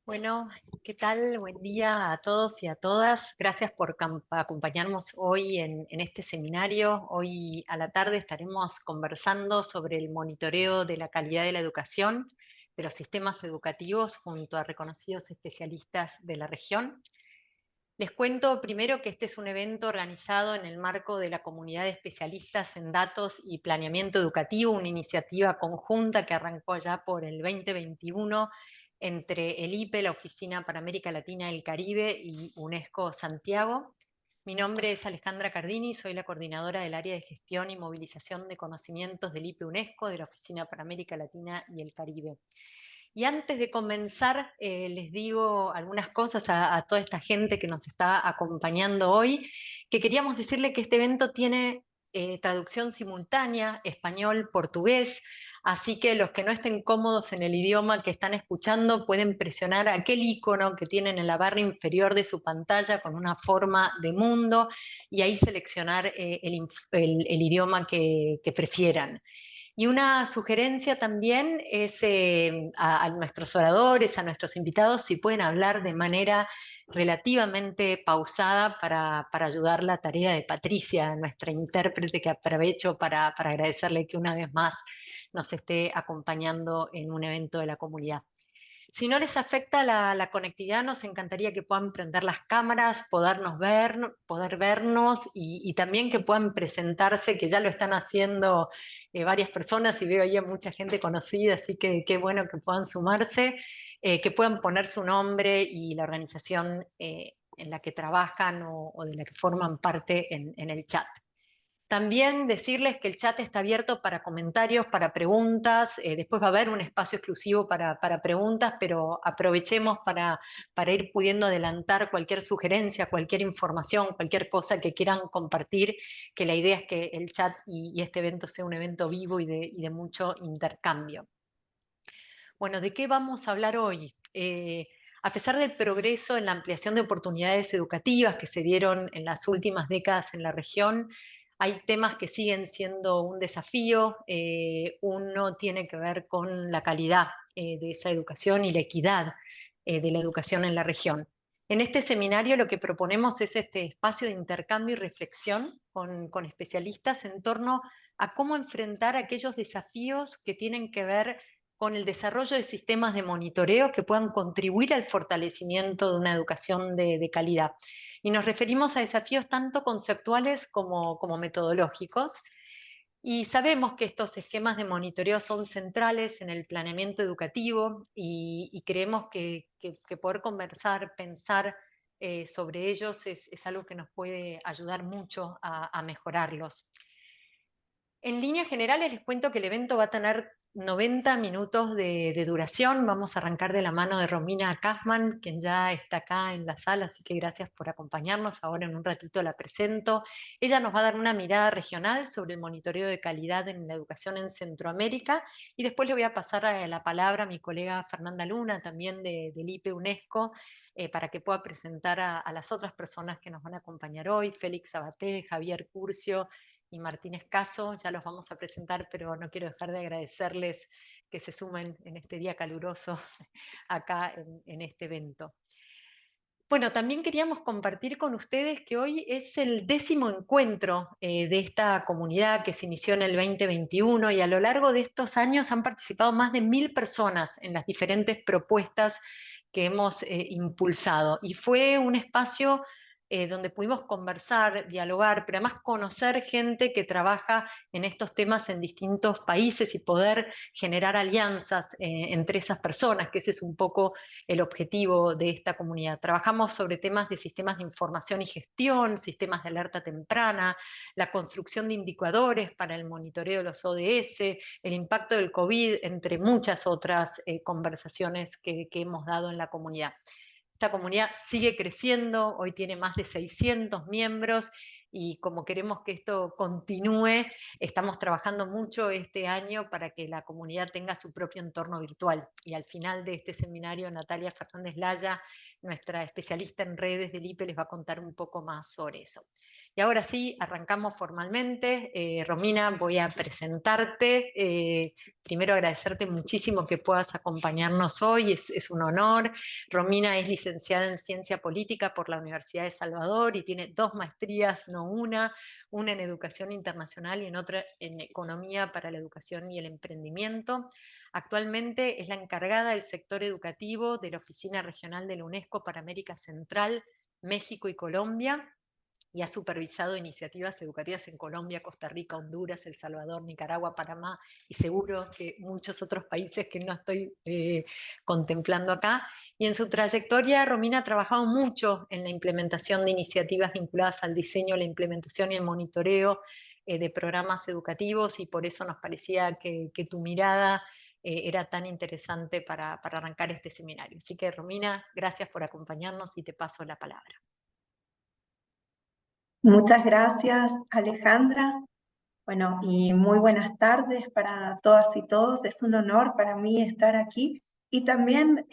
Bueno, ¿qué tal? Buen día a todos y a todas. Gracias por acompañarnos hoy en este seminario. Hoy a la tarde estaremos conversando sobre el monitoreo de la calidad de la educación de los sistemas educativos junto a reconocidos especialistas de la región. Les cuento primero que este es un evento organizado en el marco de la Comunidad de Especialistas en Datos y Planeamiento Educativo, una iniciativa conjunta que arrancó ya por el 2021 entre el IPE, la Oficina para América Latina y el Caribe, y UNESCO Santiago. Mi nombre es Alejandra Cardini, soy la coordinadora del área de gestión y movilización de conocimientos del IPE UNESCO, de la Oficina para América Latina y el Caribe. Y antes de comenzar, les digo algunas cosas a toda esta gente que nos está acompañando hoy, que queríamos decirle que este evento tiene traducción simultánea, español, portugués, así que los que no estén cómodos en el idioma que están escuchando pueden presionar aquel icono que tienen en la barra inferior de su pantalla con una forma de mundo y ahí seleccionar el idioma que prefieran. Y una sugerencia también es a nuestros oradores, a nuestros invitados, si pueden hablar de manera relativamente pausada para ayudar la tarea de Patricia, nuestra intérprete, que aprovecho para agradecerle que una vez más nos esté acompañando en un evento de la comunidad. Si no les afecta la conectividad, nos encantaría que puedan prender las cámaras, poder vernos y también que puedan presentarse, que ya lo están haciendo varias personas y veo ahí a mucha gente conocida, así que qué bueno que puedan sumarse, que puedan poner su nombre y la organización en la que trabajan o de la que forman parte en el chat. También decirles que el chat está abierto para comentarios, para preguntas. Después va a haber un espacio exclusivo para preguntas, pero aprovechemos para ir pudiendo adelantar cualquier sugerencia, cualquier información, cualquier cosa que quieran compartir, que la idea es que el chat y este evento sea un evento vivo y de mucho intercambio. Bueno, ¿de qué vamos a hablar hoy? A pesar del progreso en la ampliación de oportunidades educativas que se dieron en las últimas décadas en la región, hay temas que siguen siendo un desafío. Uno tiene que ver con la calidad de esa educación y la equidad de la educación en la región. En este seminario lo que proponemos es este espacio de intercambio y reflexión con especialistas en torno a cómo enfrentar aquellos desafíos que tienen que ver con el desarrollo de sistemas de monitoreo que puedan contribuir al fortalecimiento de una educación de calidad. Y nos referimos a desafíos tanto conceptuales como metodológicos. Y sabemos que estos esquemas de monitoreo son centrales en el planeamiento educativo y creemos que poder conversar, pensar sobre ellos es algo que nos puede ayudar mucho a mejorarlos. En líneas generales les cuento que el evento va a tener 90 minutos de duración. Vamos a arrancar de la mano de Romina Kaufman, quien ya está acá en la sala, así que gracias por acompañarnos. Ahora en un ratito la presento. Ella nos va a dar una mirada regional sobre el monitoreo de calidad en la educación en Centroamérica y después le voy a pasar la palabra a mi colega Fernanda Luna, también del IPE UNESCO, para que pueda presentar a las otras personas que nos van a acompañar hoy, Félix Sabaté, Javier Curcio y Martínez Caso. Ya los vamos a presentar, pero no quiero dejar de agradecerles que se sumen en este día caluroso acá en este evento. Bueno, también queríamos compartir con ustedes que hoy es el 10º encuentro de esta comunidad que se inició en el 2021 y a lo largo de estos años han participado más de 1000 personas en las diferentes propuestas que hemos impulsado. Y fue un espacio donde pudimos conversar, dialogar, pero además conocer gente que trabaja en estos temas en distintos países y poder generar alianzas entre esas personas, que ese es un poco el objetivo de esta comunidad. Trabajamos sobre temas de sistemas de información y gestión, sistemas de alerta temprana, la construcción de indicadores para el monitoreo de los ODS, el impacto del COVID, entre muchas otras conversaciones que hemos dado en la comunidad. Esta comunidad sigue creciendo, hoy tiene más de 600 miembros y como queremos que esto continúe, estamos trabajando mucho este año para que la comunidad tenga su propio entorno virtual. Y al final de este seminario, Natalia Fernández Laya, nuestra especialista en redes del IPE, les va a contar un poco más sobre eso. Y ahora sí, arrancamos formalmente. Romina, voy a presentarte. Primero agradecerte muchísimo que puedas acompañarnos hoy, es un honor. Romina es licenciada en Ciencia Política por la Universidad de Salvador y tiene 2 maestrías, no una en Educación Internacional y en otra en Economía para la Educación y el Emprendimiento. Actualmente es la encargada del sector educativo de la Oficina Regional de la UNESCO para América Central, México y Colombia, y ha supervisado iniciativas educativas en Colombia, Costa Rica, Honduras, El Salvador, Nicaragua, Panamá y seguro que muchos otros países que no estoy contemplando acá. Y en su trayectoria, Romina ha trabajado mucho en la implementación de iniciativas vinculadas al diseño, la implementación y el monitoreo de programas educativos, y por eso nos parecía que tu mirada era tan interesante para arrancar este seminario. Así que, Romina, gracias por acompañarnos y te paso la palabra. Muchas gracias, Alejandra. Bueno, y muy buenas tardes para todas y todos. Es un honor para mí estar aquí y también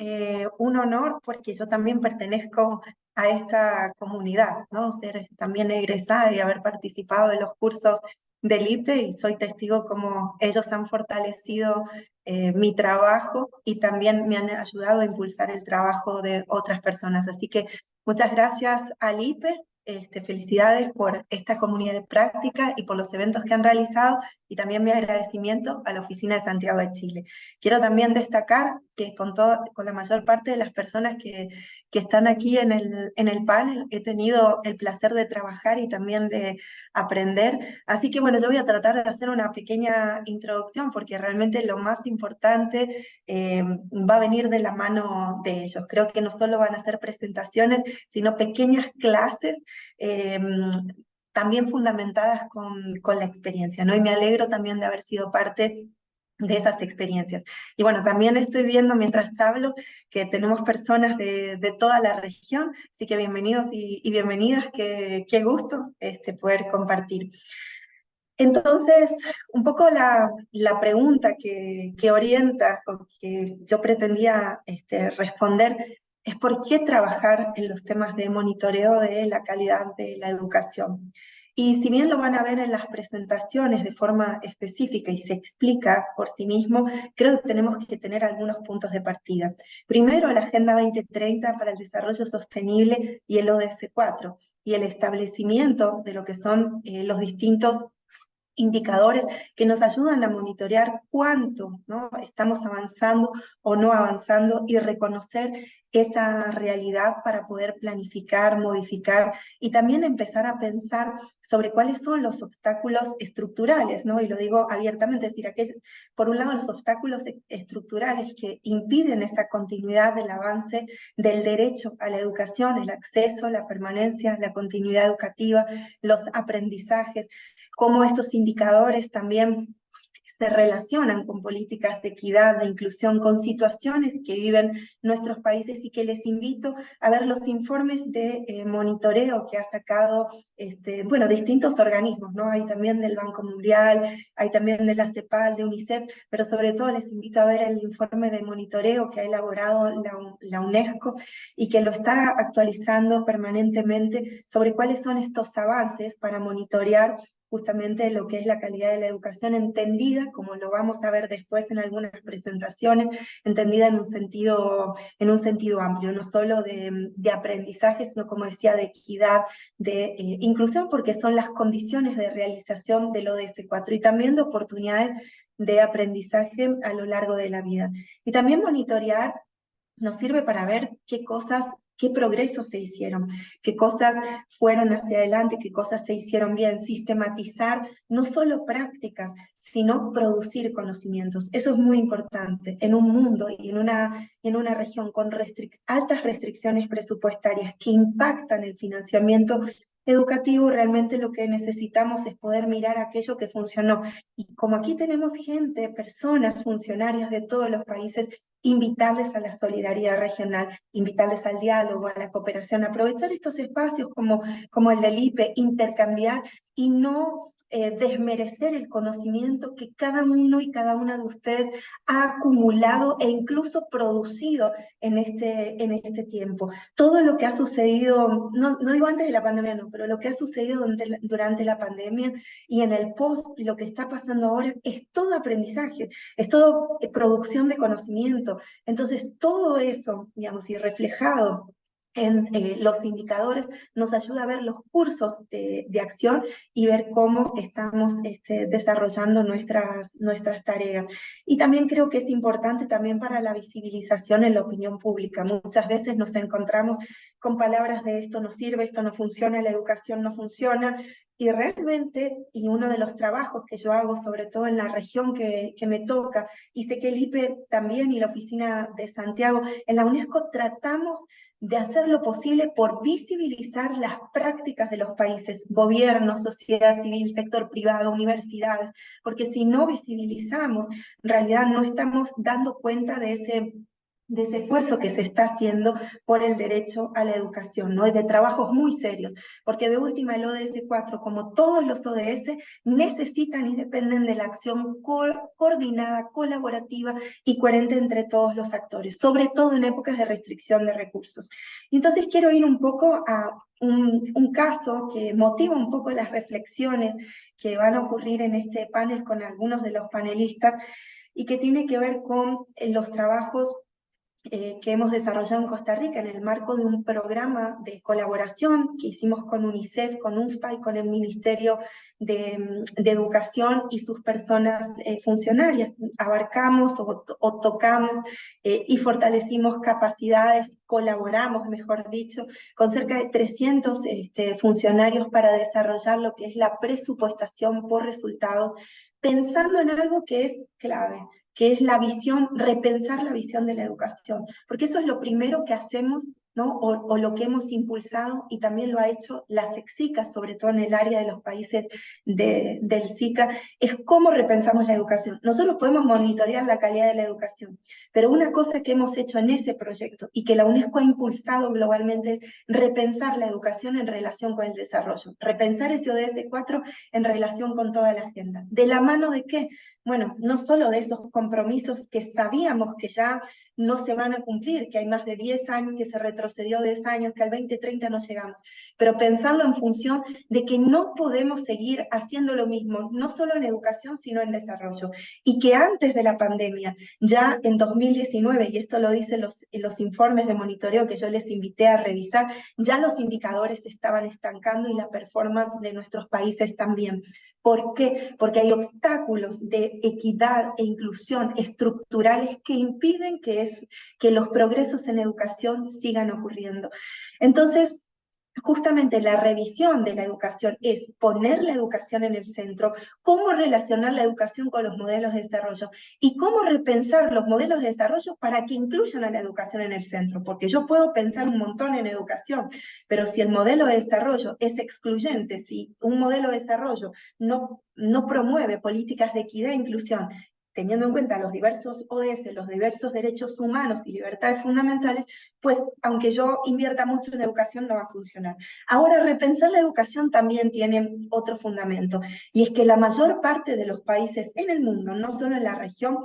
un honor porque yo también pertenezco a esta comunidad, ¿no? Ser también egresada y haber participado de los cursos del IPE, y soy testigo como ellos han fortalecido mi trabajo y también me han ayudado a impulsar el trabajo de otras personas. Así que muchas gracias al IPE. Felicidades por esta comunidad de práctica y por los eventos que han realizado, y también mi agradecimiento a la Oficina de Santiago de Chile. Quiero también destacar que con la mayor parte de las personas que están aquí en el panel he tenido el placer de trabajar y también de aprender. Así que bueno, yo voy a tratar de hacer una pequeña introducción porque realmente lo más importante va a venir de la mano de ellos. Creo que no solo van a ser presentaciones, sino pequeñas clases eh, también fundamentadas con la experiencia, ¿no? Y me alegro también de haber sido parte de esas experiencias. Y bueno, también estoy viendo mientras hablo que tenemos personas de toda la región, así que bienvenidos y bienvenidas, qué gusto poder compartir. Entonces, un poco la pregunta que orienta o que yo pretendía responder es por qué trabajar en los temas de monitoreo de la calidad de la educación. Y si bien lo van a ver en las presentaciones de forma específica y se explica por sí mismo, creo que tenemos que tener algunos puntos de partida. Primero, la Agenda 2030 para el Desarrollo Sostenible y el ODS 4, y el establecimiento de lo que son los distintos indicadores que nos ayudan a monitorear cuánto, ¿no?, estamos avanzando o no avanzando, y reconocer esa realidad para poder planificar, modificar y también empezar a pensar sobre cuáles son los obstáculos estructurales, ¿no? Y lo digo abiertamente, es decir, por un lado los obstáculos estructurales que impiden esa continuidad del avance del derecho a la educación, el acceso, la permanencia, la continuidad educativa, los aprendizajes, cómo estos indicadores también se relacionan con políticas de equidad, de inclusión, con situaciones que viven nuestros países, y que les invito a ver los informes de monitoreo que ha sacado bueno, distintos organismos, ¿no? Hay también del Banco Mundial, hay también de la CEPAL, de UNICEF, pero sobre todo les invito a ver el informe de monitoreo que ha elaborado la UNESCO y que lo está actualizando permanentemente sobre cuáles son estos avances para monitorear justamente lo que es la calidad de la educación, entendida, como lo vamos a ver después en algunas presentaciones, entendida en un sentido amplio, no solo de aprendizaje, sino, como decía, de equidad, de inclusión, porque son las condiciones de realización del ODS 4, y también de oportunidades de aprendizaje a lo largo de la vida. Y también monitorear nos sirve para ver qué progresos se hicieron, qué cosas fueron hacia adelante, qué cosas se hicieron bien, sistematizar no solo prácticas, sino producir conocimientos. Eso es muy importante en un mundo y en una región con altas restricciones presupuestarias que impactan el financiamiento educativo. Realmente lo que necesitamos es poder mirar aquello que funcionó. Y como aquí tenemos gente, personas, funcionarios de todos los países, invitarles a la solidaridad regional, invitarles al diálogo, a la cooperación, aprovechar estos espacios como el del IPE, intercambiar y no desmerecer el conocimiento que cada uno y cada una de ustedes ha acumulado e incluso producido en este tiempo. Todo lo que ha sucedido, no digo antes de la pandemia, no, pero lo que ha sucedido durante la pandemia y en el post, y lo que está pasando ahora, es todo aprendizaje, es todo producción de conocimiento. Entonces, todo eso, digamos, y reflejado en los indicadores, nos ayuda a ver los cursos de acción y ver cómo estamos desarrollando nuestras tareas. Y también creo que es importante también para la visibilización en la opinión pública. Muchas veces nos encontramos con palabras de esto no sirve, esto no funciona, la educación no funciona, y realmente, y uno de los trabajos que yo hago, sobre todo en la región que me toca, y sé que el IPE también y la oficina de Santiago, en la UNESCO tratamos de hacer lo posible por visibilizar las prácticas de los países, gobiernos, sociedad civil, sector privado, universidades, porque si no visibilizamos, en realidad no estamos dando cuenta de ese esfuerzo que se está haciendo por el derecho a la educación, ¿no? Y de trabajos muy serios, porque de última el ODS 4, como todos los ODS, necesitan y dependen de la acción coordinada, colaborativa y coherente entre todos los actores, sobre todo en épocas de restricción de recursos. Y entonces quiero ir un poco a un caso que motiva un poco las reflexiones que van a ocurrir en este panel con algunos de los panelistas y que tiene que ver con los trabajos que hemos desarrollado en Costa Rica en el marco de un programa de colaboración que hicimos con UNICEF, con UNFPA y con el Ministerio de Educación y sus personas funcionarias. Abarcamos o tocamos y fortalecimos capacidades, colaboramos, mejor dicho, con cerca de 300 funcionarios para desarrollar lo que es la presupuestación por resultado, pensando en algo que es clave, que es la visión, repensar la visión de la educación, porque eso es lo primero que hacemos, ¿no? O lo que hemos impulsado, y también lo ha hecho la SECSICA, sobre todo en el área de los países del SICA, es cómo repensamos la educación. Nosotros podemos monitorear la calidad de la educación, pero una cosa que hemos hecho en ese proyecto y que la UNESCO ha impulsado globalmente es repensar la educación en relación con el desarrollo, repensar ese ODS 4 en relación con toda la agenda. ¿De la mano de qué? Bueno, no solo de esos compromisos que sabíamos que ya no se van a cumplir, que hay más de 10 años, que se retrocedió 10 años, que al 2030 no llegamos, pero pensarlo en función de que no podemos seguir haciendo lo mismo, no solo en educación, sino en desarrollo, y que antes de la pandemia, ya en 2019, y esto lo dicen los informes de monitoreo que yo les invité a revisar, ya los indicadores se estaban estancando y la performance de nuestros países también. ¿Por qué? Porque hay obstáculos de equidad e inclusión estructurales que impiden que los progresos en educación sigan ocurriendo. Entonces, justamente la revisión de la educación es poner la educación en el centro, cómo relacionar la educación con los modelos de desarrollo y cómo repensar los modelos de desarrollo para que incluyan a la educación en el centro, porque yo puedo pensar un montón en educación, pero si el modelo de desarrollo es excluyente, si un modelo de desarrollo no promueve políticas de equidad e inclusión, teniendo en cuenta los diversos ODS, los diversos derechos humanos y libertades fundamentales, pues aunque yo invierta mucho en educación no va a funcionar. Ahora, repensar la educación también tiene otro fundamento, y es que la mayor parte de los países en el mundo, no solo en la región,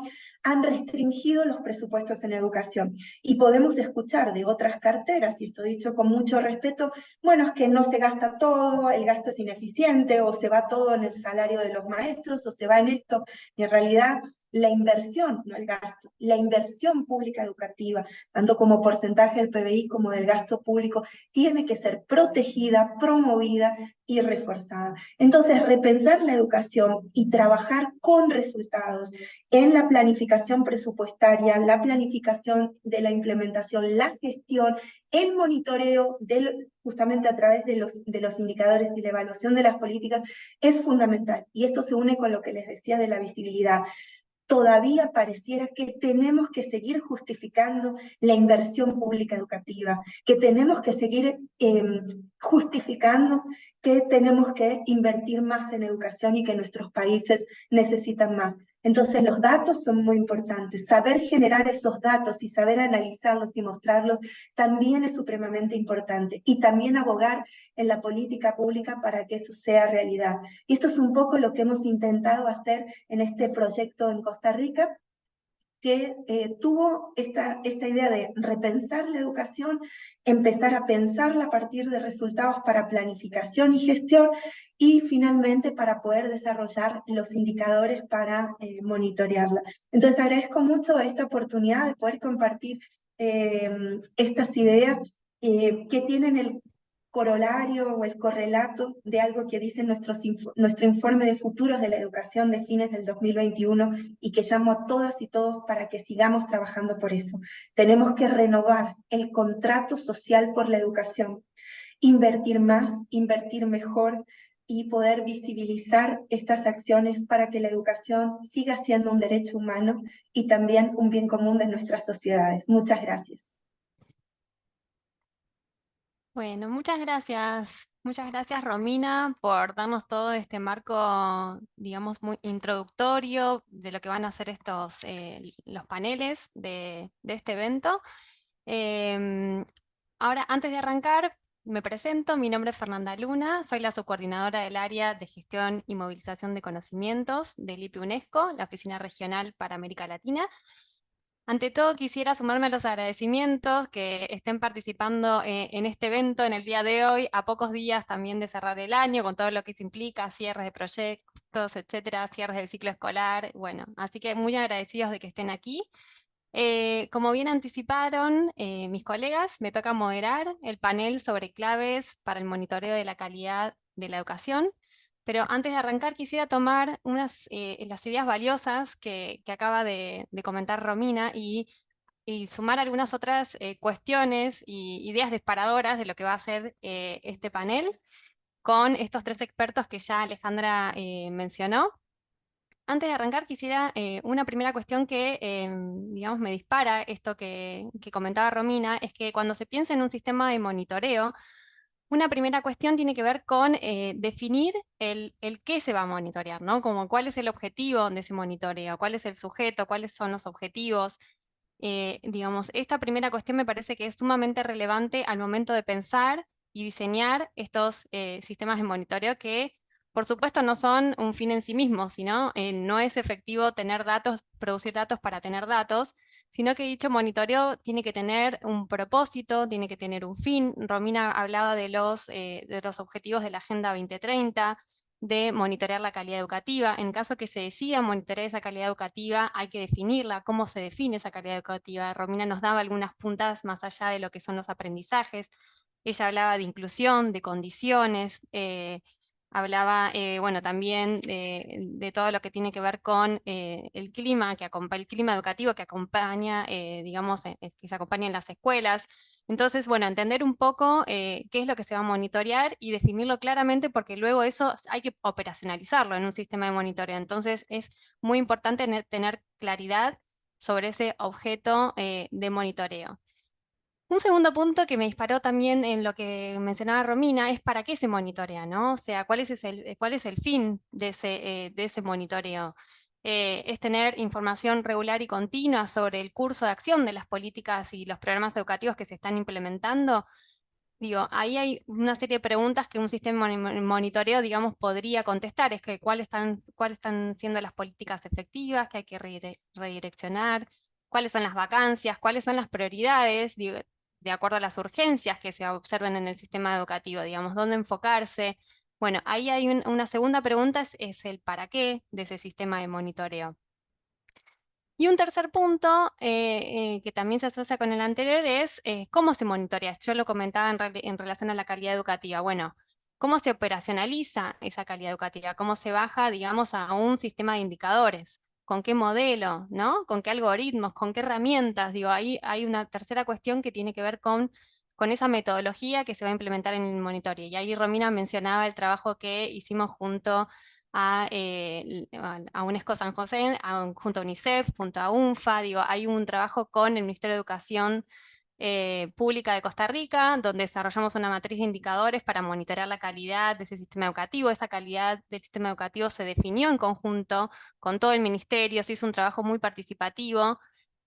han restringido los presupuestos en educación. Y podemos escuchar de otras carteras, y esto dicho con mucho respeto, bueno, es que no se gasta todo, el gasto es ineficiente, o se va todo en el salario de los maestros, o se va en esto, y en realidad la inversión, no el gasto, la inversión pública educativa, tanto como porcentaje del PBI como del gasto público, tiene que ser protegida, promovida y reforzada. Entonces, repensar la educación y trabajar con resultados en la planificación presupuestaria, la planificación de la implementación, la gestión, el monitoreo justamente a través de los indicadores y la evaluación de las políticas es fundamental. Y esto se une con lo que les decía de la visibilidad. Todavía pareciera que tenemos que seguir justificando la inversión pública educativa, que tenemos que seguir justificando que tenemos que invertir más en educación y que nuestros países necesitan más. Entonces los datos son muy importantes. Saber generar esos datos y saber analizarlos y mostrarlos también es supremamente importante. Y también abogar en la política pública para que eso sea realidad. Y esto es un poco lo que hemos intentado hacer en este proyecto en Costa Rica, que tuvo esta idea de repensar la educación, empezar a pensarla a partir de resultados para planificación y gestión, y finalmente para poder desarrollar los indicadores para monitorearla. Entonces agradezco mucho esta oportunidad de poder compartir estas ideas que tienen el corolario o el correlato de algo que dice nuestro informe de futuros de la educación de fines del 2021, y que llamo a todas y todos para que sigamos trabajando por eso. Tenemos que renovar el contrato social por la educación, invertir más, invertir mejor y poder visibilizar estas acciones para que la educación siga siendo un derecho humano y también un bien común de nuestras sociedades. Muchas gracias. Bueno, muchas gracias Romina por darnos todo este marco, digamos, muy introductorio de lo que van a ser los paneles de este evento. Ahora, antes de arrancar, me presento, mi nombre es Fernanda Luna, soy la subcoordinadora del área de gestión y movilización de conocimientos del IPI UNESCO, la Oficina Regional para América Latina. Ante todo, quisiera sumarme a los agradecimientos que estén participando en este evento en el día de hoy, a pocos días también de cerrar el año, con todo lo que eso implica, cierres de proyectos, etcétera, cierres del ciclo escolar. Bueno, así que muy agradecidos de que estén aquí. Como bien anticiparon mis colegas, me toca moderar el panel sobre claves para el monitoreo de la calidad de la educación. Pero antes de arrancar quisiera tomar las ideas valiosas que acaba de comentar Romina y sumar algunas otras cuestiones y ideas disparadoras de lo que va a ser este panel con estos tres expertos que ya Alejandra mencionó. Antes de arrancar, quisiera una primera cuestión que, digamos, me dispara esto que comentaba Romina, es que cuando se piensa en un sistema de monitoreo, una primera cuestión tiene que ver con definir el qué se va a monitorear, ¿no? Como cuál es el objetivo de ese monitoreo, cuál es el sujeto, cuáles son los objetivos. Digamos, esta primera cuestión me parece que es sumamente relevante al momento de pensar y diseñar estos sistemas de monitoreo que, por supuesto, no son un fin en sí mismo, sino no es efectivo tener datos, producir datos para tener datos, sino que dicho monitoreo tiene que tener un propósito, tiene que tener un fin. Romina hablaba de los objetivos de la Agenda 2030, de monitorear la calidad educativa. En caso que se decida monitorear esa calidad educativa, hay que definirla, cómo se define esa calidad educativa. Romina nos daba algunas puntas más allá de lo que son los aprendizajes. Ella hablaba de inclusión, de condiciones, hablaba, bueno, también de todo lo que tiene que ver con el clima, el clima educativo que acompaña, digamos, que se acompaña en las escuelas. Entonces, bueno, entender un poco qué es lo que se va a monitorear y definirlo claramente, porque luego eso hay que operacionalizarlo en un sistema de monitoreo. Entonces, es muy importante tener claridad sobre ese objeto de monitoreo. Un segundo punto que me disparó también en lo que mencionaba Romina es para qué se monitorea, ¿no? O sea, cuál es el fin de ese monitoreo. Es tener información regular y continua sobre el curso de acción de las políticas y los programas educativos que se están implementando. Digo, ahí hay una serie de preguntas que un sistema de monitoreo, digamos, podría contestar. Es que cuáles están siendo las políticas efectivas que hay que redireccionar, cuáles son las vacancias, cuáles son las prioridades, digo, de acuerdo a las urgencias que se observen en el sistema educativo, digamos, dónde enfocarse. Bueno, ahí hay una segunda pregunta, es el para qué de ese sistema de monitoreo. Y un tercer punto que también se asocia con el anterior es cómo se monitorea. Yo lo comentaba en relación a la calidad educativa. Bueno, ¿cómo se operacionaliza esa calidad educativa? ¿Cómo se baja, digamos, a un sistema de indicadores? ¿Con qué modelo? ¿No? ¿Con qué algoritmos? ¿Con qué herramientas? Digo, ahí hay una tercera cuestión que tiene que ver con esa metodología que se va a implementar en el monitoreo. Y ahí Romina mencionaba el trabajo que hicimos junto a UNESCO San José, junto a UNICEF, junto a UNFA, digo, hay un trabajo con el Ministerio de Educación Pública de Costa Rica, donde desarrollamos una matriz de indicadores para monitorear la calidad de ese sistema educativo. Esa calidad del sistema educativo se definió en conjunto con todo el ministerio, se hizo un trabajo muy participativo.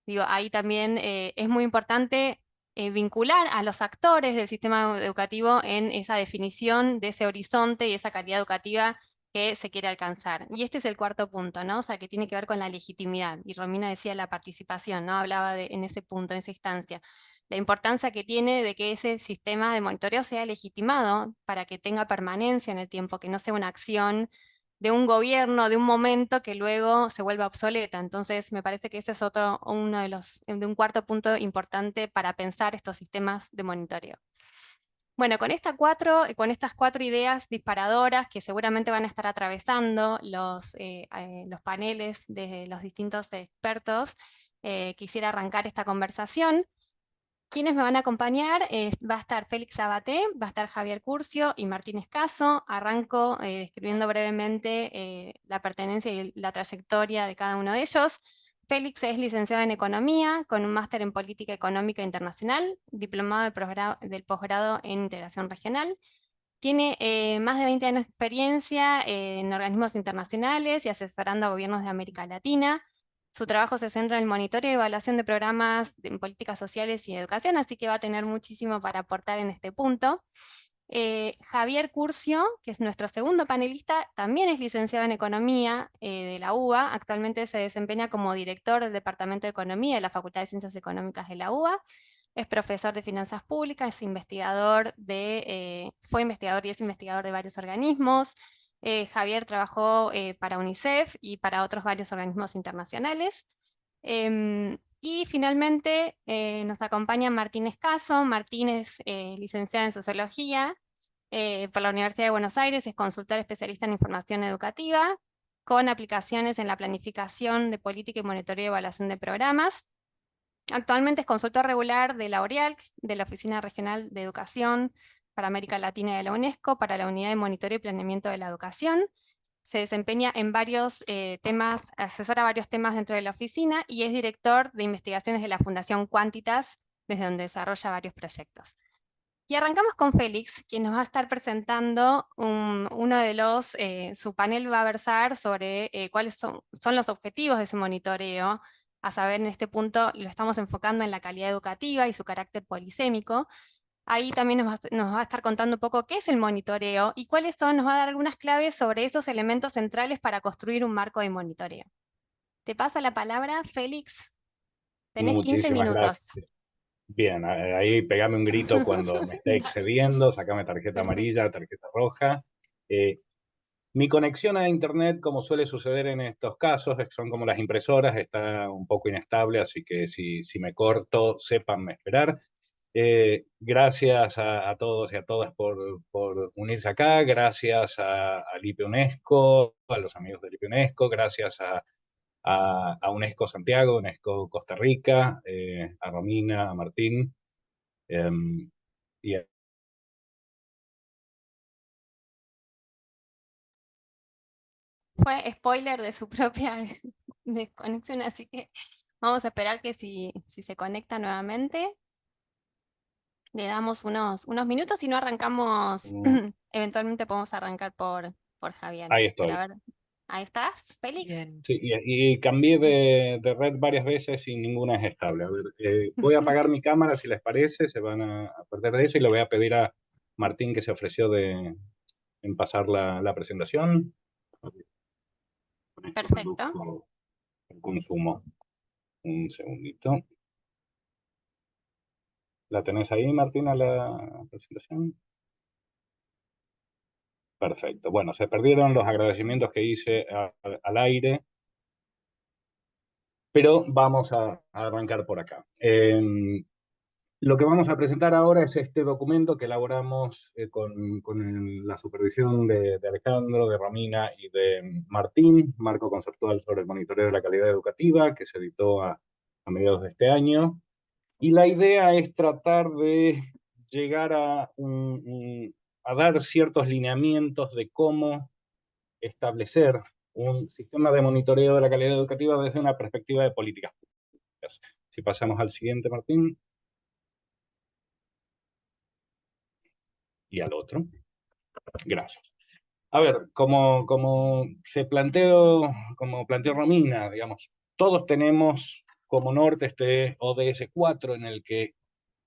Digo, ahí también es muy importante vincular a los actores del sistema educativo en esa definición de ese horizonte y esa calidad educativa que se quiere alcanzar. Y este es el cuarto punto, ¿no? O sea, que tiene que ver con la legitimidad. Y Romina decía la participación, ¿no? Hablaba en ese punto, en esa instancia. La importancia que tiene de que ese sistema de monitoreo sea legitimado para que tenga permanencia en el tiempo, que no sea una acción de un gobierno, de un momento que luego se vuelva obsoleta. Entonces, me parece que ese es uno de un cuarto punto importante para pensar estos sistemas de monitoreo. Bueno, con estas cuatro ideas disparadoras que seguramente van a estar atravesando los paneles de los distintos expertos, quisiera arrancar esta conversación. ¿Quiénes me van a acompañar? Va a estar Félix Sabaté, va a estar Javier Curcio y Martín Escaso. Arranco describiendo brevemente la pertenencia y la trayectoria de cada uno de ellos. Félix es licenciado en Economía, con un máster en Política Económica Internacional, diplomado del posgrado en Integración Regional. Tiene más de 20 años de experiencia en organismos internacionales y asesorando a gobiernos de América Latina. Su trabajo se centra en el monitoreo y evaluación de programas en políticas sociales y educación, así que va a tener muchísimo para aportar en este punto. Javier Curcio, que es nuestro segundo panelista, también es licenciado en Economía de la UBA. Actualmente se desempeña como director del Departamento de Economía de la Facultad de Ciencias Económicas de la UBA. Es profesor de finanzas públicas, fue investigador y es investigador de varios organismos. Javier trabajó para UNICEF y para otros varios organismos internacionales. Y finalmente nos acompaña Martín Escaso. Martín es licenciado en Sociología por la Universidad de Buenos Aires, es consultor especialista en información educativa, con aplicaciones en la planificación de política y monitoreo y evaluación de programas. Actualmente es consultor regular de la ORIALC, de la Oficina Regional de Educación para América Latina de la UNESCO, para la Unidad de Monitoreo y Planeamiento de la Educación. Se desempeña en varios temas, asesora varios temas dentro de la oficina y es director de investigaciones de la Fundación Quantitas, desde donde desarrolla varios proyectos. Y arrancamos con Félix, quien nos va a estar presentando su panel va a versar sobre cuáles son los objetivos de ese monitoreo. A saber, en este punto lo estamos enfocando en la calidad educativa y su carácter polisémico. Ahí también nos va a estar contando un poco qué es el monitoreo y nos va a dar algunas claves sobre esos elementos centrales para construir un marco de monitoreo. Te paso la palabra, Félix. Tenés 15 Muchísimas minutos. gracias. Bien, ahí pegame un grito cuando me esté excediendo, sacame tarjeta amarilla, tarjeta roja. Mi conexión a internet, como suele suceder en estos casos, son como las impresoras, está un poco inestable, así que si me corto, sépanme esperar. Gracias a todos y a todas por unirse acá, gracias a LIPE UNESCO, a los amigos de LIPE UNESCO, gracias a UNESCO Santiago, UNESCO Costa Rica, a Romina, a Martín, y a Fue spoiler de su propia desconexión, así que vamos a esperar que si se conecta nuevamente, le damos unos minutos y no arrancamos, eventualmente podemos arrancar por Javier. ahí Pero estoy. a ver, ¿ahí estás, Félix? Bien. Sí, y cambié de red varias veces y ninguna es estable. A ver, voy a apagar mi cámara si les parece, se van a perder de eso y le voy a pedir a Martín que se ofreció en pasar la presentación. Con esto Perfecto. reduzco el consumo. Un segundito. ¿La tenés ahí, Martina, la presentación? Perfecto. Bueno, se perdieron los agradecimientos que hice al aire, pero vamos a arrancar por acá. Lo que vamos a presentar ahora es este documento que elaboramos con la supervisión de Alejandro, de Romina y de Martín, marco conceptual sobre el monitoreo de la calidad educativa, que se editó a mediados de este año. Y la idea es tratar de llegar a dar ciertos lineamientos de cómo establecer un sistema de monitoreo de la calidad educativa desde una perspectiva de políticas públicas. Si pasamos al siguiente, Martín. y al otro. Gracias. A ver, como planteó Romina, digamos, todos tenemos como norte este ODS 4 en el que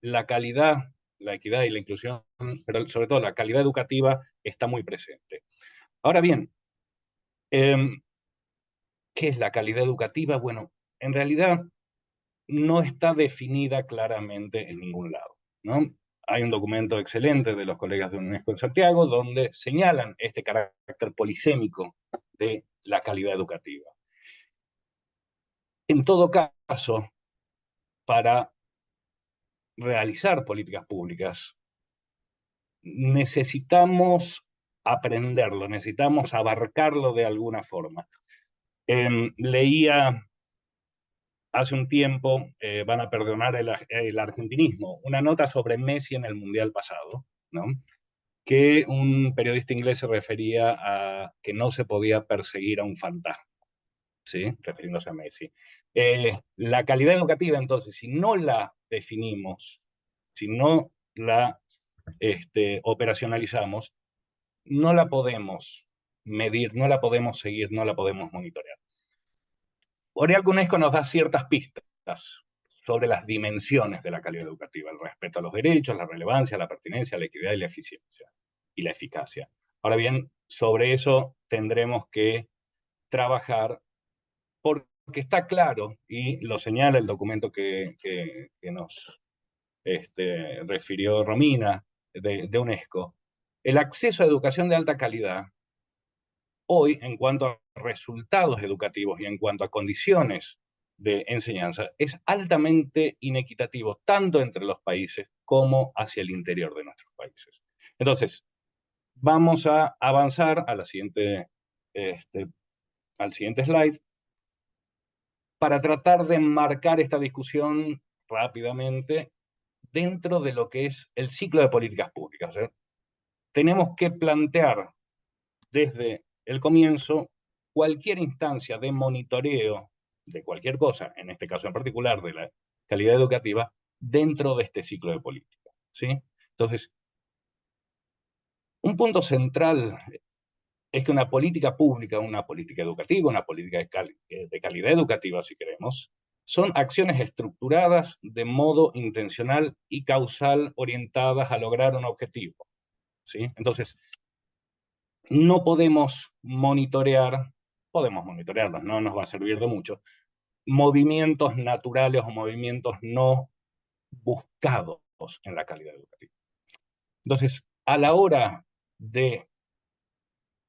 la calidad, la equidad y la inclusión, pero sobre todo la calidad educativa está muy presente. Ahora bien, ¿qué es la calidad educativa? Bueno, en realidad no está definida claramente en ningún lado, ¿no? Hay un documento excelente de los colegas de UNESCO en Santiago donde señalan este carácter polisémico de la calidad educativa. En todo caso, para realizar políticas públicas, necesitamos aprenderlo, necesitamos abarcarlo de alguna forma. Leía hace un tiempo, van a perdonar el argentinismo, una nota sobre Messi en el Mundial pasado, ¿no? Que un periodista inglés se refería a que no se podía perseguir a un fantasma, ¿sí? Refiriéndose a Messi. La calidad educativa, entonces, si no la definimos, si no la operacionalizamos, no la podemos medir, no la podemos seguir, no la podemos monitorear. Oriol UNESCO nos da ciertas pistas sobre las dimensiones de la calidad educativa, el respeto a los derechos, la relevancia, la pertinencia, la equidad y la eficiencia y la eficacia. Ahora bien, sobre eso tendremos que trabajar porque está claro, y lo señala el documento que nos refirió Romina de UNESCO, el acceso a educación de alta calidad hoy, en cuanto a resultados educativos y en cuanto a condiciones de enseñanza, es altamente inequitativo, tanto entre los países como hacia el interior de nuestros países. Entonces, vamos a avanzar a la siguiente, al siguiente slide para tratar de enmarcar esta discusión rápidamente dentro de lo que es el ciclo de políticas públicas. Tenemos que plantear desde el comienzo cualquier instancia de monitoreo de cualquier cosa, en este caso en particular de la calidad educativa, dentro de este ciclo de política, ¿sí? Entonces, un punto central es que una política pública, una política educativa, una política de calidad educativa, si queremos, son acciones estructuradas de modo intencional y causal orientadas a lograr un objetivo, ¿sí? Entonces, no podemos monitorearlos, no nos va a servir de mucho, movimientos naturales o movimientos no buscados en la calidad educativa. Entonces, a la hora de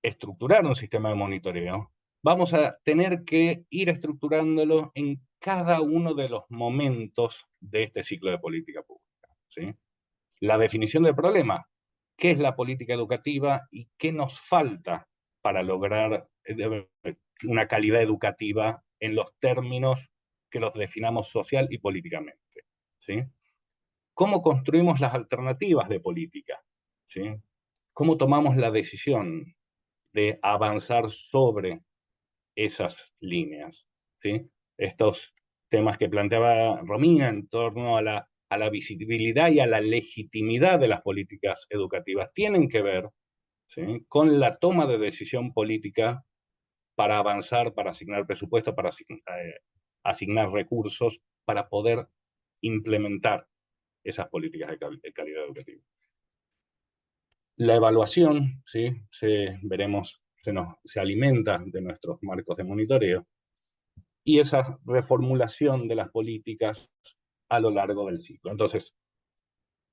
estructurar un sistema de monitoreo, vamos a tener que ir estructurándolo en cada uno de los momentos de este ciclo de política pública, ¿sí? La definición del problema, qué es la política educativa y qué nos falta para lograr una calidad educativa en los términos que los definamos social y políticamente, ¿sí? ¿Cómo construimos las alternativas de política? ¿Sí? ¿Cómo tomamos la decisión de avanzar sobre esas líneas? ¿Sí? Estos temas que planteaba Romina en torno a la visibilidad y a la legitimidad de las políticas educativas tienen que ver, ¿sí?, con la toma de decisión política para avanzar, para asignar presupuesto, para asignar recursos, para poder implementar esas políticas de calidad educativa. La evaluación, ¿sí?, se alimenta de nuestros marcos de monitoreo y esa reformulación de las políticas a lo largo del ciclo. Entonces,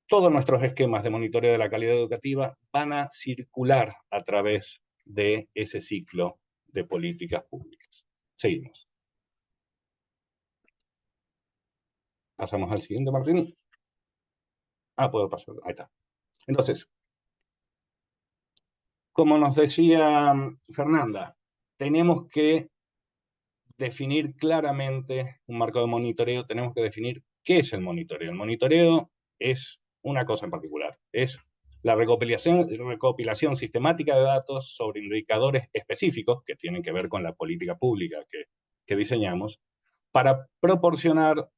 todos nuestros esquemas de monitoreo de la calidad educativa van a circular a través de ese ciclo de políticas públicas. Seguimos. Pasamos al siguiente, Martín. Puedo pasar. Ahí está. Entonces, como nos decía Fernanda, tenemos que definir claramente un marco de monitoreo, tenemos que definir qué es el monitoreo. El monitoreo es una cosa en particular, es la recopilación sistemática de datos sobre indicadores específicos que tienen que ver con la política pública que diseñamos para proporcionar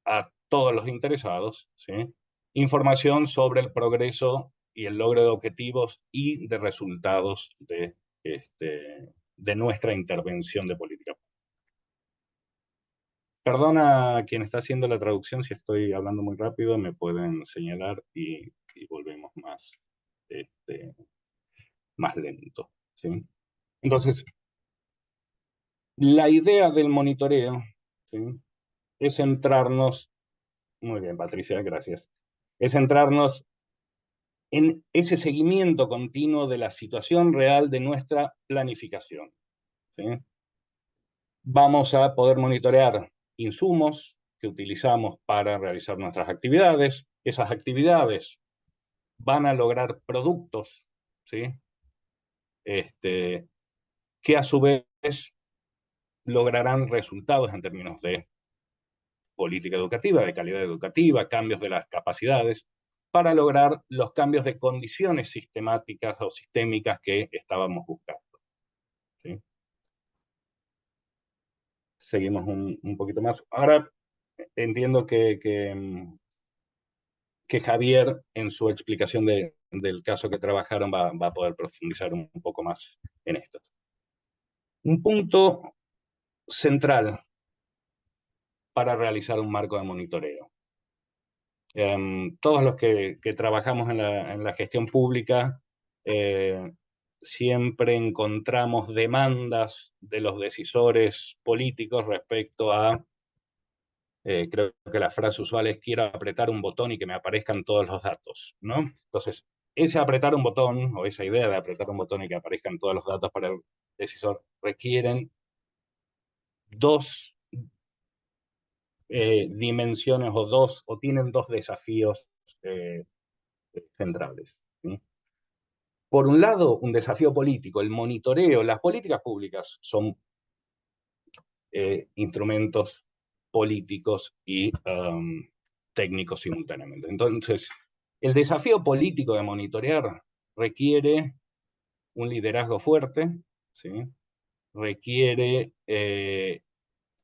a todos los interesados, ¿sí?, información sobre el progreso y el logro de objetivos y de resultados de nuestra intervención de política. Perdona a quien está haciendo la traducción si estoy hablando muy rápido, me pueden señalar y volvemos más lento, ¿sí? Entonces, la idea del monitoreo, ¿sí?, es centrarnos, muy bien Patricia, gracias, es centrarnos en ese seguimiento continuo de la situación real de nuestra planificación, ¿sí? Vamos a poder monitorear insumos que utilizamos para realizar nuestras actividades. Esas actividades van a lograr productos, ¿sí?, que a su vez lograrán resultados en términos de política educativa, de calidad educativa, cambios de las capacidades, para lograr los cambios de condiciones sistemáticas o sistémicas que estábamos buscando, ¿sí? Seguimos un poquito más. Ahora entiendo que Javier, en su explicación del caso que trabajaron, va a poder profundizar un poco más en esto. Un punto central para realizar un marco de monitoreo. Todos los que trabajamos en la gestión pública siempre encontramos demandas de los decisores políticos respecto a, creo que la frase usual es quiero apretar un botón y que me aparezcan todos los datos, ¿no? Entonces, ese apretar un botón, o esa idea de apretar un botón y que aparezcan todos los datos para el decisor, requieren dos dimensiones o tienen dos desafíos centrales, ¿sí? Por un lado, un desafío político, el monitoreo. Las políticas públicas son instrumentos políticos y técnicos simultáneamente. Entonces, el desafío político de monitorear requiere un liderazgo fuerte, ¿sí? Requiere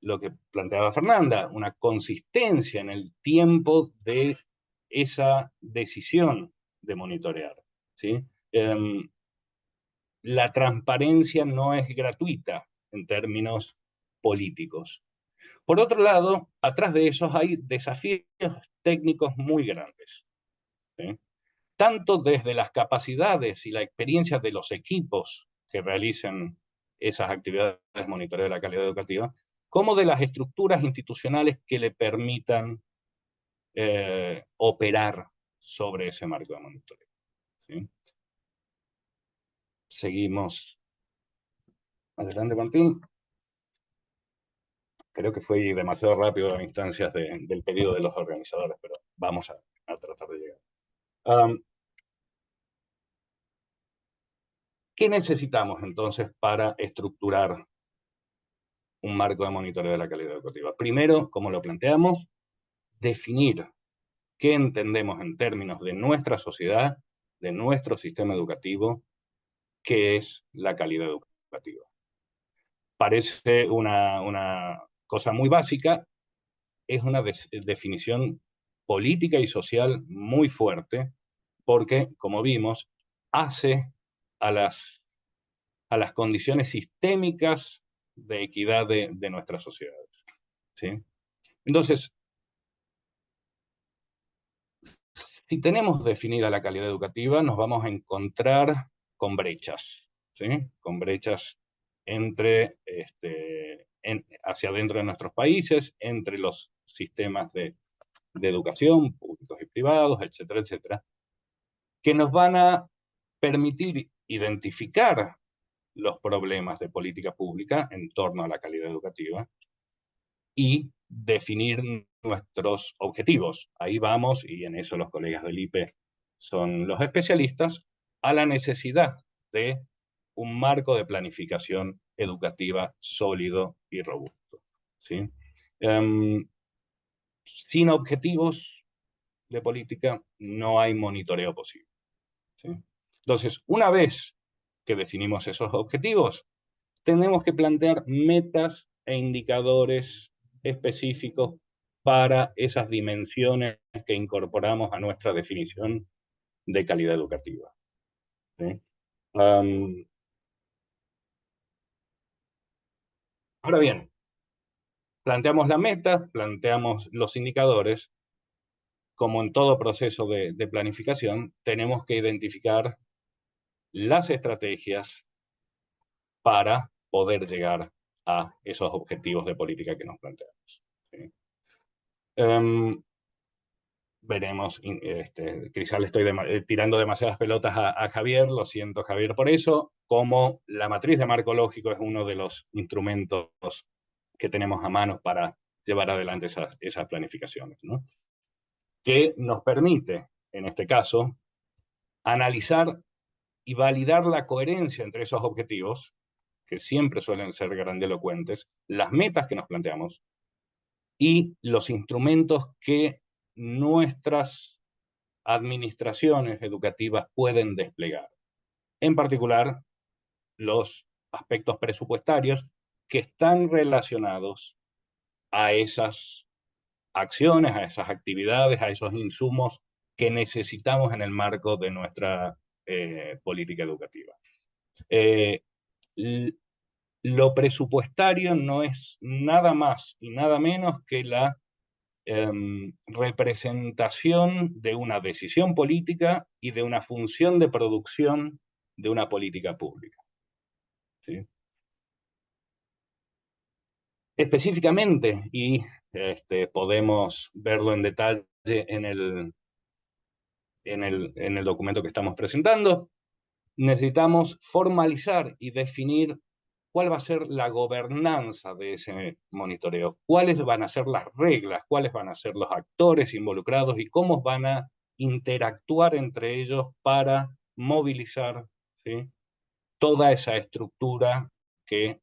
lo que planteaba Fernanda, una consistencia en el tiempo de esa decisión de monitorear, ¿sí? La transparencia no es gratuita en términos políticos. Por otro lado, atrás de esos hay desafíos técnicos muy grandes, ¿sí? Tanto desde las capacidades y la experiencia de los equipos que realicen esas actividades de monitoreo de la calidad educativa, como de las estructuras institucionales que le permitan operar sobre ese marco de monitoreo, ¿sí? Seguimos adelante, Martín. Creo que fue demasiado rápido a instancias del pedido de los organizadores, pero vamos a tratar de llegar. ¿Qué necesitamos entonces para estructurar un marco de monitoreo de la calidad educativa? Primero, como lo planteamos, definir qué entendemos en términos de nuestra sociedad, de nuestro sistema educativo, qué es la calidad educativa. Parece una cosa muy básica, es una definición política y social muy fuerte, porque, como vimos, hace a las condiciones sistémicas de equidad de nuestras sociedades, ¿sí? Entonces, si tenemos definida la calidad educativa, nos vamos a encontrar con brechas, ¿sí? Con brechas hacia adentro de nuestros países, entre los sistemas de educación, públicos y privados, etcétera, etcétera, que nos van a permitir identificar los problemas de política pública en torno a la calidad educativa y definir nuestros objetivos. Ahí vamos, y en eso los colegas del IPE son los especialistas, a la necesidad de un marco de planificación educativa sólido y robusto, ¿sí? Sin objetivos de política no hay monitoreo posible, ¿sí? Entonces, una vez que definimos esos objetivos, tenemos que plantear metas e indicadores específicos para esas dimensiones que incorporamos a nuestra definición de calidad educativa. ¿Sí? Ahora bien, planteamos la meta, planteamos los indicadores. Como en todo proceso de planificación, tenemos que identificar las estrategias para poder llegar a esos objetivos de política que nos planteamos. ¿Sí? Veremos, quizás le estoy tirando demasiadas pelotas a Javier, lo siento Javier por eso, como la matriz de marco lógico es uno de los instrumentos que tenemos a mano para llevar adelante esas planificaciones, ¿no? Que nos permite, en este caso, analizar y validar la coherencia entre esos objetivos, que siempre suelen ser grandilocuentes, las metas que nos planteamos y los instrumentos que nuestras administraciones educativas pueden desplegar. En particular, los aspectos presupuestarios que están relacionados a esas acciones, a esas actividades, a esos insumos que necesitamos en el marco de nuestra política educativa. Lo presupuestario no es nada más y nada menos que la representación de una decisión política y de una función de producción de una política pública. ¿Sí? Específicamente, y podemos verlo en detalle en el documento que estamos presentando, necesitamos formalizar y definir cuál va a ser la gobernanza de ese monitoreo, cuáles van a ser las reglas, cuáles van a ser los actores involucrados y cómo van a interactuar entre ellos para movilizar, ¿sí?, toda esa estructura que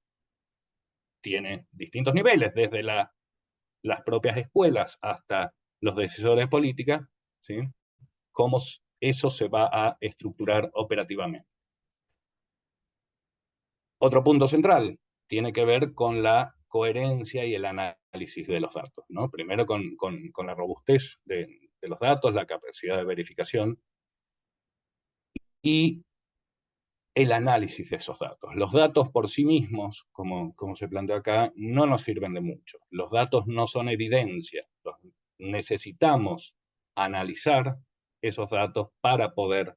tiene distintos niveles, desde las propias escuelas hasta los decisores de política, ¿sí?, cómo eso se va a estructurar operativamente. Otro punto central tiene que ver con la coherencia y el análisis de los datos, ¿no? Primero con la robustez de los datos, la capacidad de verificación y el análisis de esos datos. Los datos por sí mismos, como se planteó acá, no nos sirven de mucho. Los datos no son evidencia. Necesitamos analizar esos datos para poder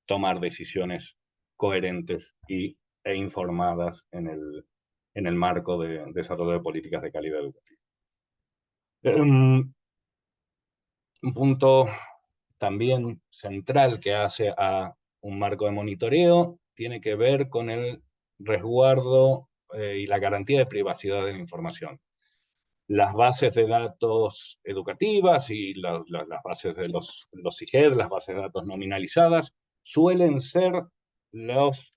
tomar decisiones coherentes e informadas en el marco de desarrollo de políticas de calidad educativa. Un punto también central que hace a un marco de monitoreo tiene que ver con el resguardo y la garantía de privacidad de la información. Las bases de datos educativas y las bases de los CIGED, las bases de datos nominalizadas, suelen ser los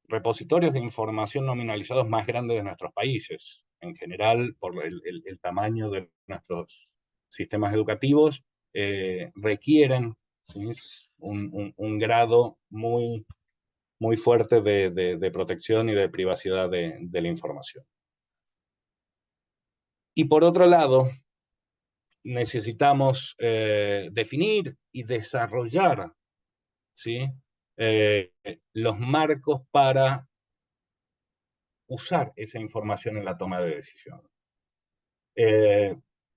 repositorios de información nominalizados más grandes de nuestros países. En general, por el tamaño de nuestros sistemas educativos, requieren, ¿sí?, un grado muy fuerte de protección y de privacidad de la información. Y por otro lado, necesitamos definir y desarrollar, ¿sí?, los marcos para usar esa información en la toma de decisión.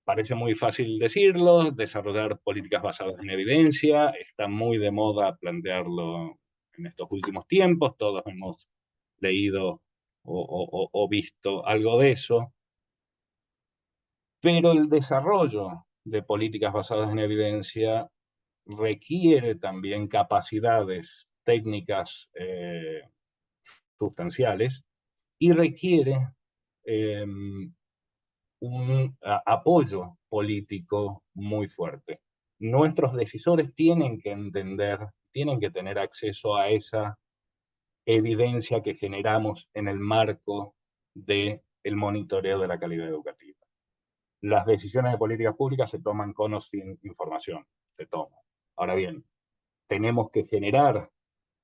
Parece muy fácil decirlo, desarrollar políticas basadas en evidencia, está muy de moda plantearlo en estos últimos tiempos, todos hemos leído o visto algo de eso, pero el desarrollo de políticas basadas en evidencia requiere también capacidades técnicas sustanciales y requiere un apoyo político muy fuerte. Nuestros decisores tienen que entender, tienen que tener acceso a esa evidencia que generamos en el marco del monitoreo de la calidad educativa. Las decisiones de políticas públicas se toman con o sin información, se toman. Ahora bien, tenemos que generar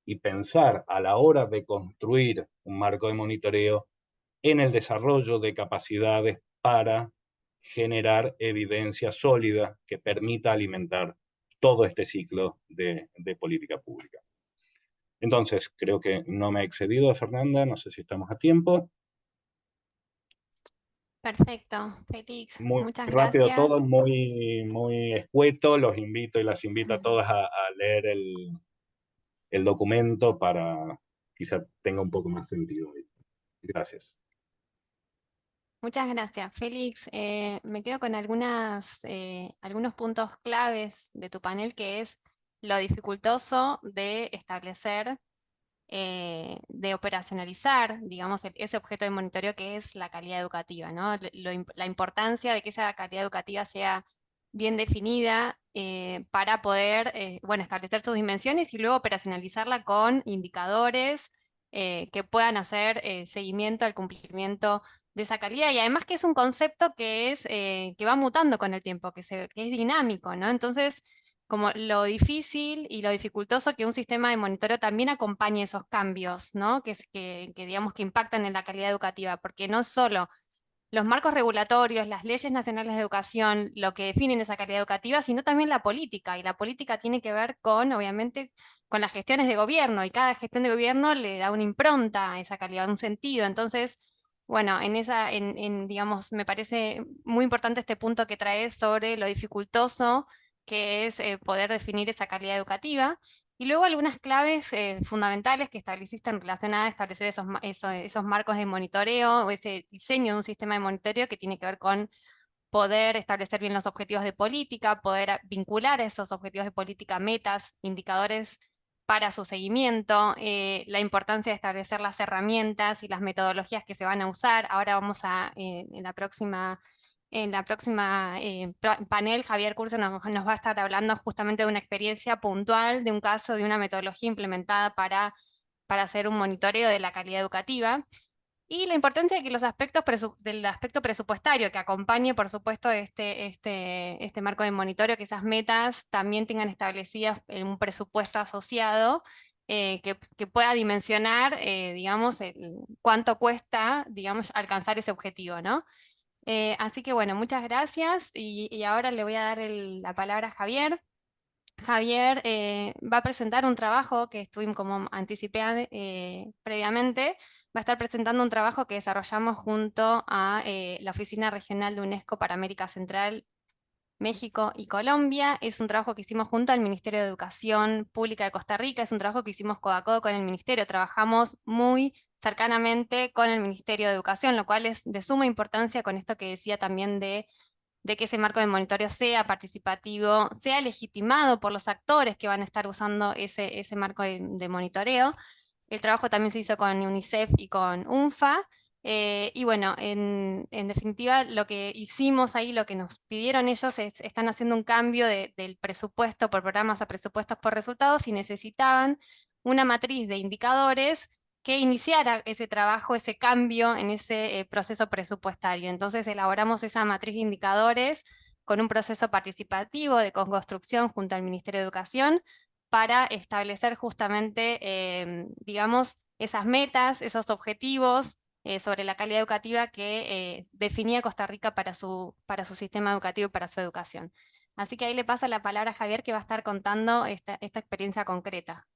y pensar a la hora de construir un marco de monitoreo en el desarrollo de capacidades para generar evidencia sólida que permita alimentar todo este ciclo de política pública. Entonces, creo que no me he excedido, Fernanda, no sé si estamos a tiempo. Perfecto, Félix, Muy muchas rápido todo, gracias. muy escueto, los invito y las invito a todas a leer el documento para quizá tenga un poco más sentido. Gracias. Muchas gracias, Félix. Me quedo con algunos puntos claves de tu panel, que es lo dificultoso de establecer, de operacionalizar, digamos, ese objeto de monitoreo que es la calidad educativa, ¿no? La importancia de que esa calidad educativa sea bien definida para poder, bueno, establecer sus dimensiones y luego operacionalizarla con indicadores que puedan hacer seguimiento al cumplimiento de esa calidad, y además que es un concepto que va mutando con el tiempo, que es dinámico, ¿no? Entonces, como lo difícil y lo dificultoso que un sistema de monitoreo también acompañe esos cambios, ¿no? Que digamos que impactan en la calidad educativa, porque no solo los marcos regulatorios, las leyes nacionales de educación, lo que definen esa calidad educativa, sino también la política. Y la política tiene que ver con, obviamente, con las gestiones de gobierno, y cada gestión de gobierno le da una impronta a esa calidad, un sentido. Entonces, bueno, digamos, me parece muy importante este punto que traes sobre lo dificultoso que es poder definir esa calidad educativa. Y luego algunas claves fundamentales que estableciste en relación a establecer esos marcos de monitoreo o ese diseño de un sistema de monitoreo que tiene que ver con poder establecer bien los objetivos de política, poder vincular esos objetivos de política, metas, indicadores para su seguimiento, la importancia de establecer las herramientas y las metodologías que se van a usar. Ahora vamos a, en la próxima panel, Javier Curso nos va a estar hablando justamente de una experiencia puntual, de un caso, de una metodología implementada para hacer un monitoreo de la calidad educativa. Y la importancia de que los aspectos del aspecto presupuestario que acompañe, por supuesto, este marco de monitoreo, que esas metas también tengan establecidas en un presupuesto asociado que pueda dimensionar, digamos, cuánto cuesta, digamos, alcanzar ese objetivo, ¿no? Así que bueno, muchas gracias y ahora le voy a dar la palabra a Javier. Javier va a presentar un trabajo que estuvimos, como anticipé previamente, va a estar presentando un trabajo que desarrollamos junto a la Oficina Regional de UNESCO para América Central, México y Colombia. Es un trabajo que hicimos junto al Ministerio de Educación Pública de Costa Rica, es un trabajo que hicimos codo a codo con el Ministerio, trabajamos muy cercanamente con el Ministerio de Educación, lo cual es de suma importancia con esto que decía también de que ese marco de monitoreo sea participativo, sea legitimado por los actores que van a estar usando ese marco de monitoreo. El trabajo también se hizo con UNICEF y con UNFA. Y bueno, en definitiva, lo que hicimos ahí, lo que nos pidieron ellos están haciendo un cambio del presupuesto por programas a presupuestos por resultados, y necesitaban una matriz de indicadores que iniciara ese trabajo, ese cambio en ese proceso presupuestario. Entonces elaboramos esa matriz de indicadores con un proceso participativo de construcción junto al Ministerio de Educación para establecer justamente, digamos, esas metas, esos objetivos sobre la calidad educativa que definía Costa Rica para su sistema educativo y para su educación. Así que ahí le paso la palabra a Javier, que va a estar contando esta experiencia concreta.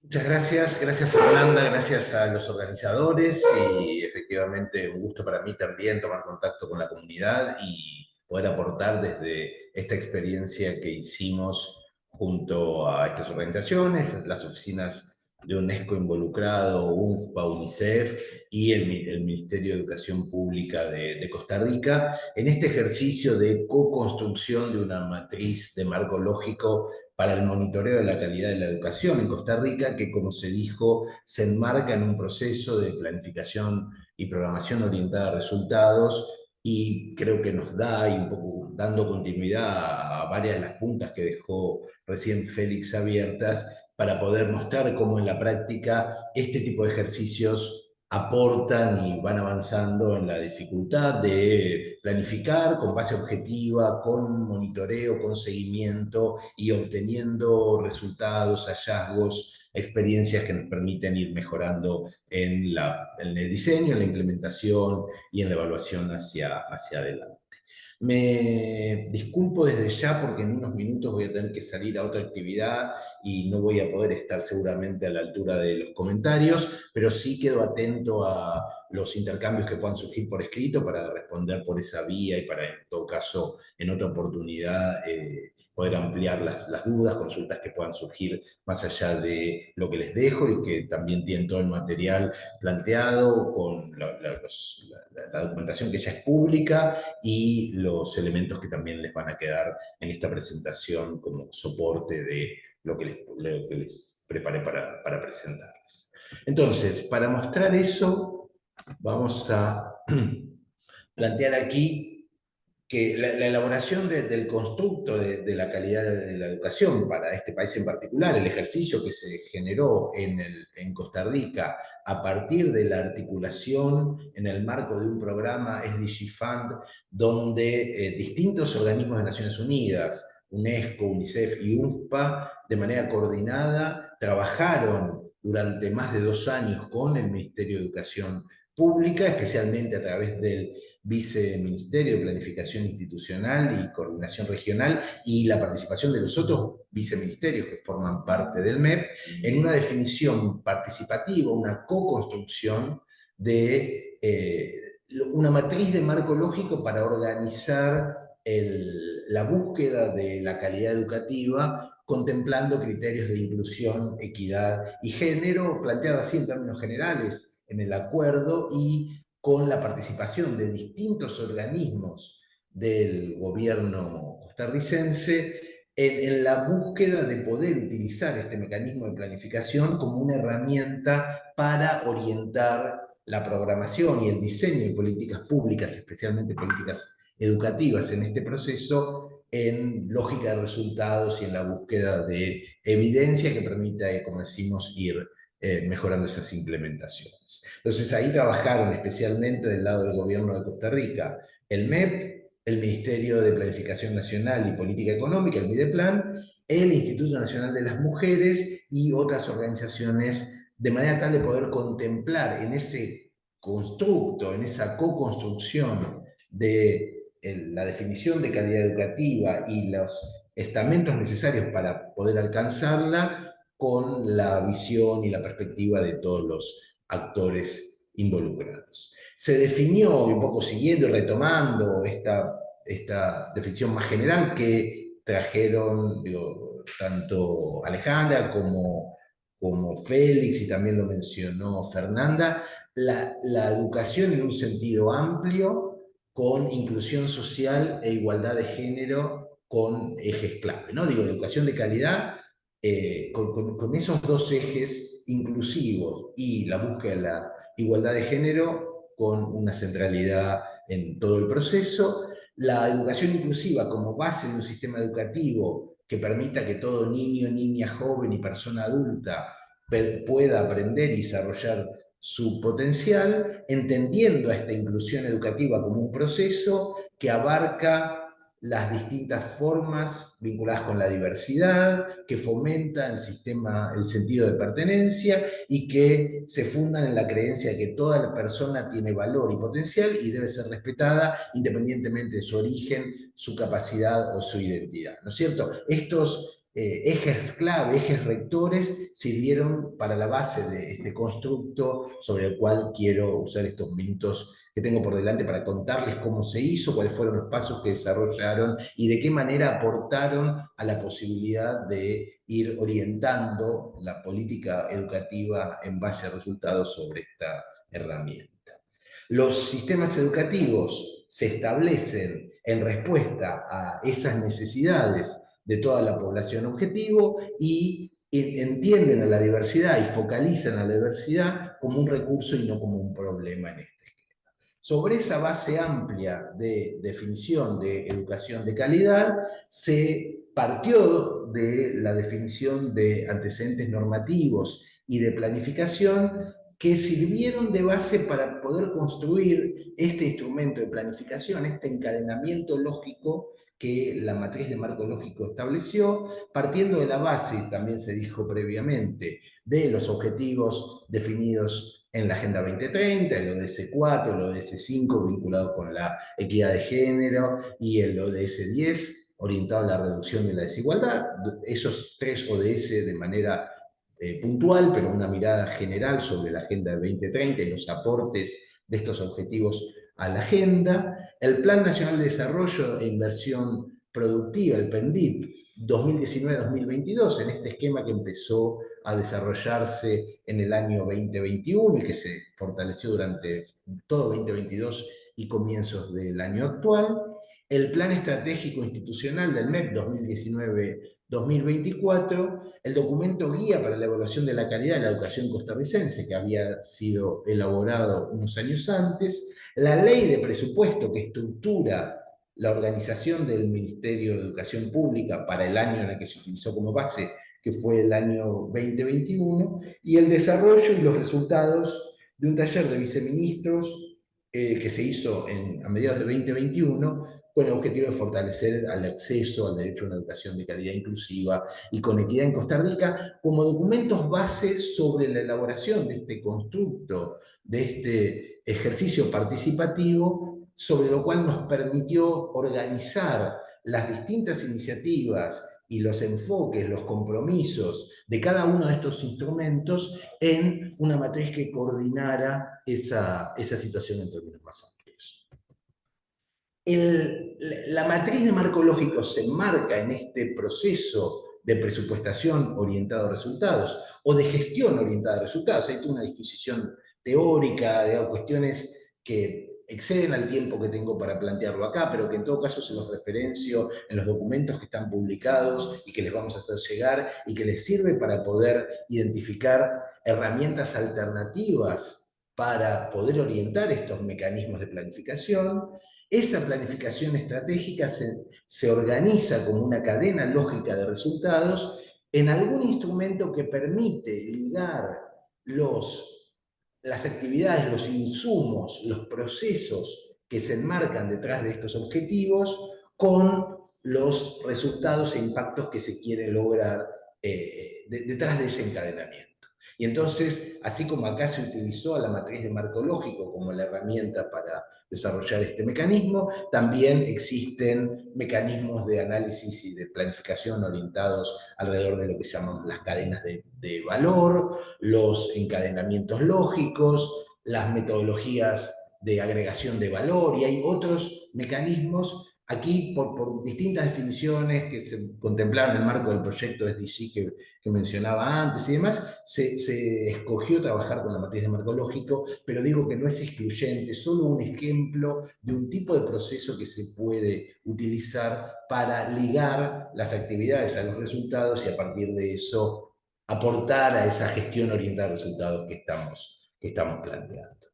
Muchas gracias Fernanda, gracias a los organizadores y efectivamente un gusto para mí también tomar contacto con la comunidad y poder aportar desde esta experiencia que hicimos junto a estas organizaciones, las oficinas de UNESCO involucrado, UNFPA, UNICEF y el Ministerio de Educación Pública de Costa Rica, en este ejercicio de co-construcción de una matriz de marco lógico para el monitoreo de la calidad de la educación en Costa Rica, que como se dijo, se enmarca en un proceso de planificación y programación orientada a resultados, y creo que nos da, y un poco dando continuidad a varias de las puntas que dejó recién Félix abiertas, para poder mostrar cómo en la práctica este tipo de ejercicios aportan y van avanzando en la dificultad de planificar con base objetiva, con monitoreo, con seguimiento y obteniendo resultados, hallazgos, experiencias que nos permiten ir mejorando en el diseño, en la implementación y en la evaluación hacia adelante. Me disculpo desde ya porque en unos minutos voy a tener que salir a otra actividad y no voy a poder estar seguramente a la altura de los comentarios, pero sí quedo atento a los intercambios que puedan surgir por escrito para responder por esa vía y para, en todo caso, en otra oportunidad, poder ampliar las dudas, consultas que puedan surgir más allá de lo que les dejo y que también tienen todo el material planteado con la documentación que ya es pública y los elementos que también les van a quedar en esta presentación como soporte de lo que les preparé para presentarles. Entonces, para mostrar eso, vamos a plantear aquí que la elaboración del constructo de la calidad de la educación para este país en particular, el ejercicio que se generó en Costa Rica a partir de la articulación en el marco de un programa SDG Fund, donde distintos organismos de Naciones Unidas, UNESCO, UNICEF y UNFPA, de manera coordinada, trabajaron durante más de 2 años con el Ministerio de Educación Pública, especialmente a través del Viceministerio de Planificación Institucional y Coordinación Regional y la participación de los otros viceministerios que forman parte del MEP, en una definición participativa, una co-construcción de una matriz de marco lógico para organizar la búsqueda de la calidad educativa contemplando criterios de inclusión, equidad y género, planteada así en términos generales en el acuerdo y con la participación de distintos organismos del gobierno costarricense en la búsqueda de poder utilizar este mecanismo de planificación como una herramienta para orientar la programación y el diseño de políticas públicas, especialmente políticas educativas en este proceso, en lógica de resultados y en la búsqueda de evidencia que permita, como decimos, ir mejorando esas implementaciones. Entonces ahí trabajaron especialmente del lado del gobierno de Costa Rica el MEP, el Ministerio de Planificación Nacional y Política Económica, el Mideplan, el Instituto Nacional de las Mujeres y otras organizaciones, de manera tal de poder contemplar en ese constructo, en esa co-construcción de la definición de calidad educativa y los estamentos necesarios para poder alcanzarla, con la visión y la perspectiva de todos los actores involucrados. Se definió, un poco siguiendo y retomando esta definición más general que trajeron tanto Alejandra como Félix, y también lo mencionó Fernanda, la educación en un sentido amplio, con inclusión social e igualdad de género con ejes clave, ¿no? Digo, la educación de calidad con esos dos ejes inclusivos y la búsqueda de la igualdad de género con una centralidad en todo el proceso, la educación inclusiva como base de un sistema educativo que permita que todo niño, niña, joven y persona adulta pueda aprender y desarrollar su potencial, entendiendo a esta inclusión educativa como un proceso que abarca las distintas formas vinculadas con la diversidad, que fomenta el sentido de pertenencia y que se fundan en la creencia de que toda la persona tiene valor y potencial y debe ser respetada independientemente de su origen, su capacidad o su identidad, ¿no es cierto? Estos ejes clave, ejes rectores, sirvieron para la base de este constructo sobre el cual quiero usar estos minutos que tengo por delante para contarles cómo se hizo, cuáles fueron los pasos que desarrollaron y de qué manera aportaron a la posibilidad de ir orientando la política educativa en base a resultados sobre esta herramienta. Los sistemas educativos se establecen en respuesta a esas necesidades de toda la población objetivo y entienden a la diversidad y focalizan a la diversidad como un recurso y no como un problema en este. Sobre esa base amplia de definición de educación de calidad, se partió de la definición de antecedentes normativos y de planificación que sirvieron de base para poder construir este instrumento de planificación, este encadenamiento lógico que la matriz de marco lógico estableció, partiendo de la base, también se dijo previamente, de los objetivos definidos en la Agenda 2030, el ODS 4, el ODS 5 vinculado con la equidad de género y el ODS 10 orientado a la reducción de la desigualdad. Esos 3 ODS de manera puntual, pero una mirada general sobre la Agenda 2030 y los aportes de estos objetivos a la agenda. El Plan Nacional de Desarrollo e Inversión Productiva, el PENDIP, 2019-2022, en este esquema que empezó a desarrollarse en el año 2021 y que se fortaleció durante todo 2022 y comienzos del año actual. El Plan Estratégico Institucional del MEP 2019-2024, el documento guía para la evaluación de la calidad de la educación costarricense, que había sido elaborado unos años antes, la ley de presupuesto que estructura la organización del Ministerio de Educación Pública para el año en el que se utilizó como base, que fue el año 2021, y el desarrollo y los resultados de un taller de viceministros que se hizo a mediados de 2021 con el objetivo de fortalecer el acceso al derecho a una educación de calidad inclusiva y con equidad en Costa Rica, como documentos bases sobre la elaboración de este constructo, de este ejercicio participativo, sobre lo cual nos permitió organizar las distintas iniciativas y los enfoques, los compromisos de cada uno de estos instrumentos en una matriz que coordinara esa situación en términos más amplios. La matriz de marco lógico se enmarca en este proceso de presupuestación orientado a resultados o de gestión orientada a resultados. Hay toda una disquisición teórica de cuestiones que exceden al tiempo que tengo para plantearlo acá, pero que en todo caso se los referencio en los documentos que están publicados y que les vamos a hacer llegar y que les sirve para poder identificar herramientas alternativas para poder orientar estos mecanismos de planificación. Esa planificación estratégica se organiza como una cadena lógica de resultados en algún instrumento que permite ligar las actividades, los insumos, los procesos que se enmarcan detrás de estos objetivos con los resultados e impactos que se quiere lograr detrás de ese encadenamiento. Y entonces, así como acá se utilizó a la matriz de marco lógico como la herramienta para desarrollar este mecanismo, también existen mecanismos de análisis y de planificación orientados alrededor de lo que llamamos las cadenas de valor, los encadenamientos lógicos, las metodologías de agregación de valor, y hay otros mecanismos. Aquí, por distintas definiciones que se contemplaron en el marco del proyecto SDG que mencionaba antes y demás, se escogió trabajar con la matriz de marco lógico, pero digo que no es excluyente, solo un ejemplo de un tipo de proceso que se puede utilizar para ligar las actividades a los resultados y a partir de eso aportar a esa gestión orientada a resultados que estamos planteando.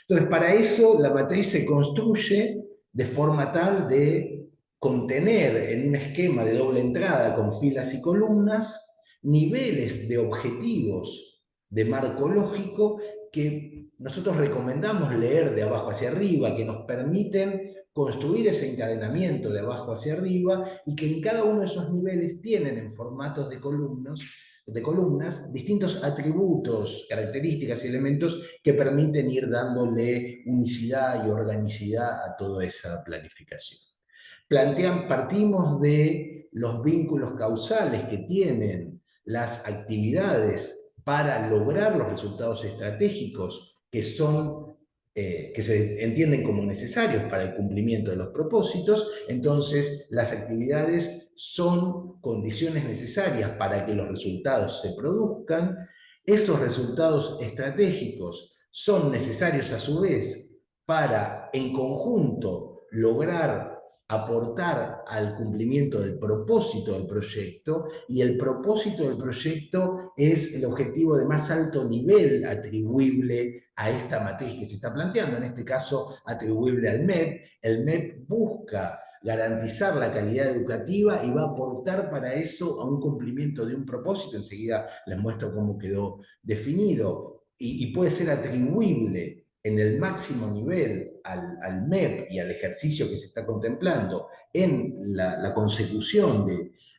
Entonces, para eso la matriz se construye de forma tal de contener en un esquema de doble entrada con filas y columnas niveles de objetivos de marco lógico que nosotros recomendamos leer de abajo hacia arriba, que nos permiten construir ese encadenamiento de abajo hacia arriba y que en cada uno de esos niveles tienen en formatos de columnas distintos atributos, características y elementos que permiten ir dándole unicidad y organicidad a toda esa planificación. Partimos de los vínculos causales que tienen las actividades para lograr los resultados estratégicos que se entienden como necesarios para el cumplimiento de los propósitos. Entonces, las actividades son condiciones necesarias para que los resultados se produzcan. Esos resultados estratégicos son necesarios a su vez para, en conjunto, lograr aportar al cumplimiento del propósito del proyecto, y el propósito del proyecto es el objetivo de más alto nivel atribuible a esta matriz que se está planteando, en este caso atribuible al MEP. El MEP busca garantizar la calidad educativa y va a aportar para eso a un cumplimiento de un propósito. Enseguida les muestro cómo quedó definido, y puede ser atribuible en el máximo nivel al MEP y al ejercicio que se está contemplando en la consecución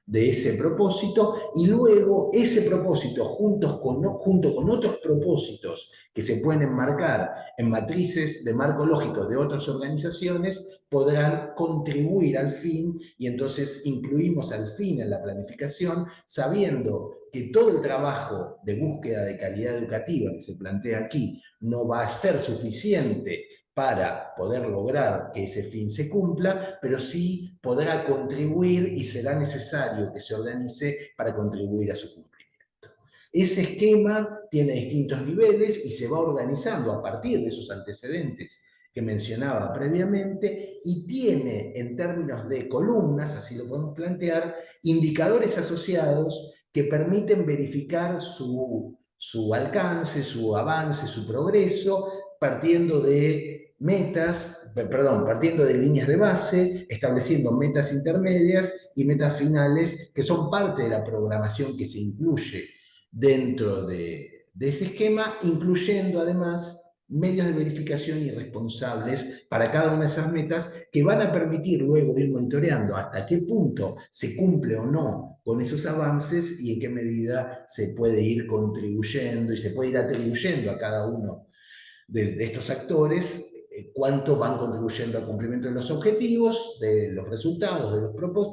de ese propósito, y luego ese propósito junto con otros propósitos que se pueden enmarcar en matrices de marco lógico de otras organizaciones, podrán contribuir al fin, y entonces incluimos al fin en la planificación, sabiendo que todo el trabajo de búsqueda de calidad educativa que se plantea aquí no va a ser suficiente para poder lograr que ese fin se cumpla, pero sí podrá contribuir y será necesario que se organice para contribuir a su cumplimiento. Ese esquema tiene distintos niveles y se va organizando a partir de esos antecedentes que mencionaba previamente, y tiene, en términos de columnas, así lo podemos plantear, indicadores asociados que permiten verificar su alcance, su avance, su progreso, partiendo de partiendo de líneas de base, estableciendo metas intermedias y metas finales que son parte de la programación que se incluye dentro de ese esquema, incluyendo además medios de verificación y responsables para cada una de esas metas que van a permitir luego ir monitoreando hasta qué punto se cumple o no con esos avances y en qué medida se puede ir contribuyendo y se puede ir atribuyendo a cada uno de estos actores cuánto van contribuyendo al cumplimiento de los objetivos, de los resultados,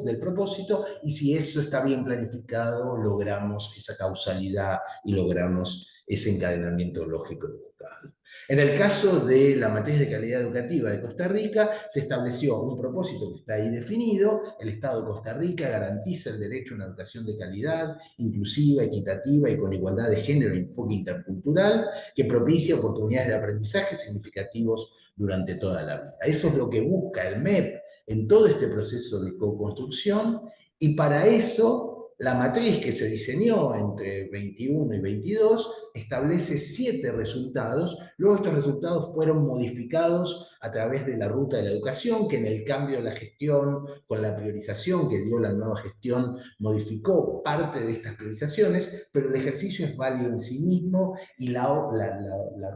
del propósito, y si eso está bien planificado, logramos esa causalidad y logramos ese encadenamiento lógico buscado. En el caso de la matriz de calidad educativa de Costa Rica, se estableció un propósito que está ahí definido: el Estado de Costa Rica garantiza el derecho a una educación de calidad, inclusiva, equitativa y con igualdad de género y enfoque intercultural, que propicia oportunidades de aprendizaje significativos durante toda la vida. Eso es lo que busca el MEP en todo este proceso de co-construcción, y para eso la matriz que se diseñó entre 21 y 22 establece 7 resultados. Luego estos resultados fueron modificados a través de la ruta de la educación, que en el cambio de la gestión, con la priorización que dio la nueva gestión, modificó parte de estas priorizaciones, pero el ejercicio es válido en sí mismo, y la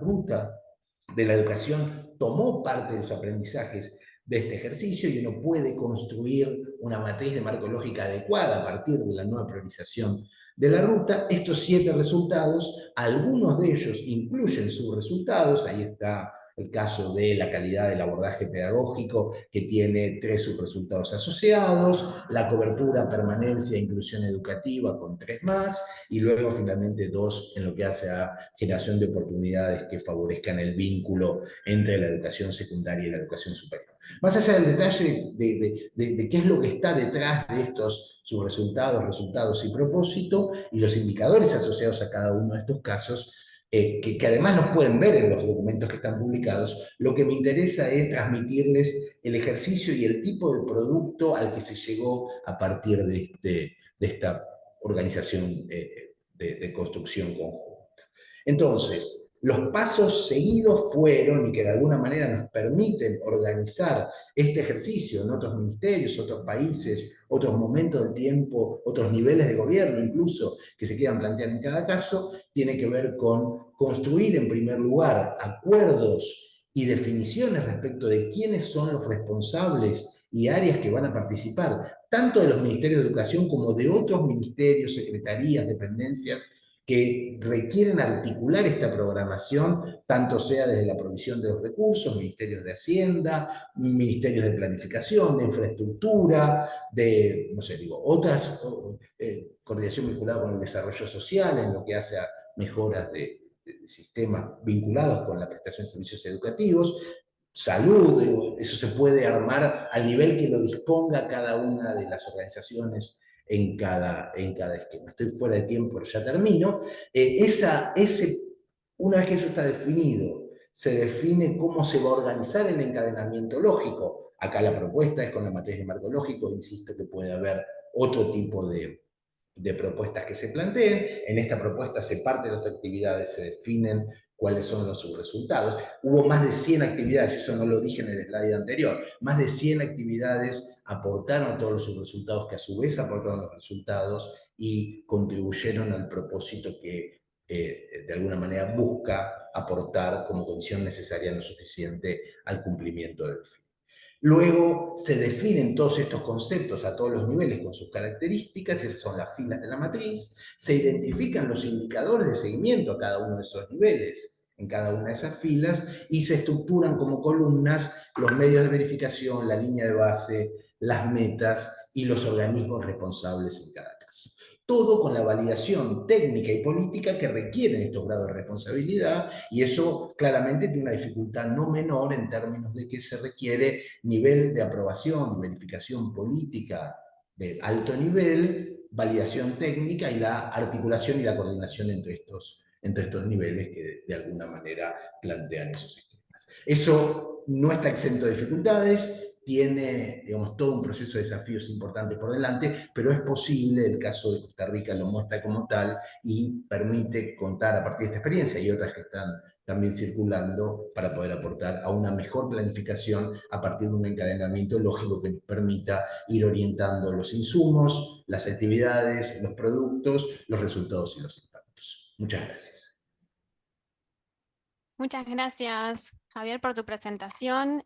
ruta de la educación tomó parte de los aprendizajes de este ejercicio, y uno puede construir una matriz de marco lógica adecuada a partir de la nueva priorización de la ruta. Estos 7 resultados, algunos de ellos incluyen subresultados. Ahí está el caso de la calidad del abordaje pedagógico, que tiene 3 subresultados asociados, la cobertura, permanencia e inclusión educativa con 3 más, y luego finalmente 2 en lo que hace a generación de oportunidades que favorezcan el vínculo entre la educación secundaria y la educación superior. Más allá del detalle de qué es lo que está detrás de estos subresultados, resultados y propósito, y los indicadores asociados a cada uno de estos casos, que además los pueden ver en los documentos que están publicados, lo que me interesa es transmitirles el ejercicio y el tipo de producto al que se llegó a partir de esta organización de construcción conjunta. Entonces, los pasos seguidos fueron, y que de alguna manera nos permiten organizar este ejercicio en otros ministerios, otros países, otros momentos del tiempo, otros niveles de gobierno incluso, que se quieran plantear en cada caso, tiene que ver con construir en primer lugar acuerdos y definiciones respecto de quiénes son los responsables y áreas que van a participar, tanto de los ministerios de educación como de otros ministerios, secretarías, dependencias, que requieren articular esta programación, tanto sea desde la provisión de los recursos, ministerios de Hacienda, ministerios de planificación, de infraestructura, de, no sé, digo, otras, coordinación vinculada con el desarrollo social, en lo que hace a mejoras de sistemas vinculados con la prestación de servicios educativos, salud. Eso se puede armar al nivel que lo disponga cada una de las organizaciones en cada esquema. Estoy fuera de tiempo, pero ya termino. Una vez que eso está definido, se define cómo se va a organizar el encadenamiento lógico. Acá la propuesta es con la matriz de marco lógico. Insisto que puede haber otro tipo de propuestas que se planteen. En esta propuesta se parte de las actividades, se definen cuáles son los subresultados. Hubo más de 100 actividades, eso no lo dije en el slide anterior, más de 100 actividades aportaron a todos los subresultados, que a su vez aportaron los resultados y contribuyeron al propósito que de alguna manera busca aportar como condición necesaria no suficiente al cumplimiento del fin. Luego se definen todos estos conceptos a todos los niveles con sus características, esas son las filas de la matriz, se identifican los indicadores de seguimiento a cada uno de esos niveles, en cada una de esas filas, y se estructuran como columnas los medios de verificación, la línea de base, las metas y los organismos responsables en cada caso. Todo con la validación técnica y política que requieren estos grados de responsabilidad, y eso claramente tiene una dificultad no menor en términos de que se requiere nivel de aprobación, verificación política de alto nivel, validación técnica y la articulación y la coordinación entre estos niveles que de alguna manera plantean esos sistemas. Eso no está exento de dificultades, tiene, digamos, todo un proceso de desafíos importantes por delante, pero es posible, el caso de Costa Rica lo muestra como tal y permite contar a partir de esta experiencia y otras que están también circulando para poder aportar a una mejor planificación a partir de un encadenamiento lógico que nos permita ir orientando los insumos, las actividades, los productos, los resultados y los impactos. Muchas gracias. Muchas gracias, Javier, por tu presentación.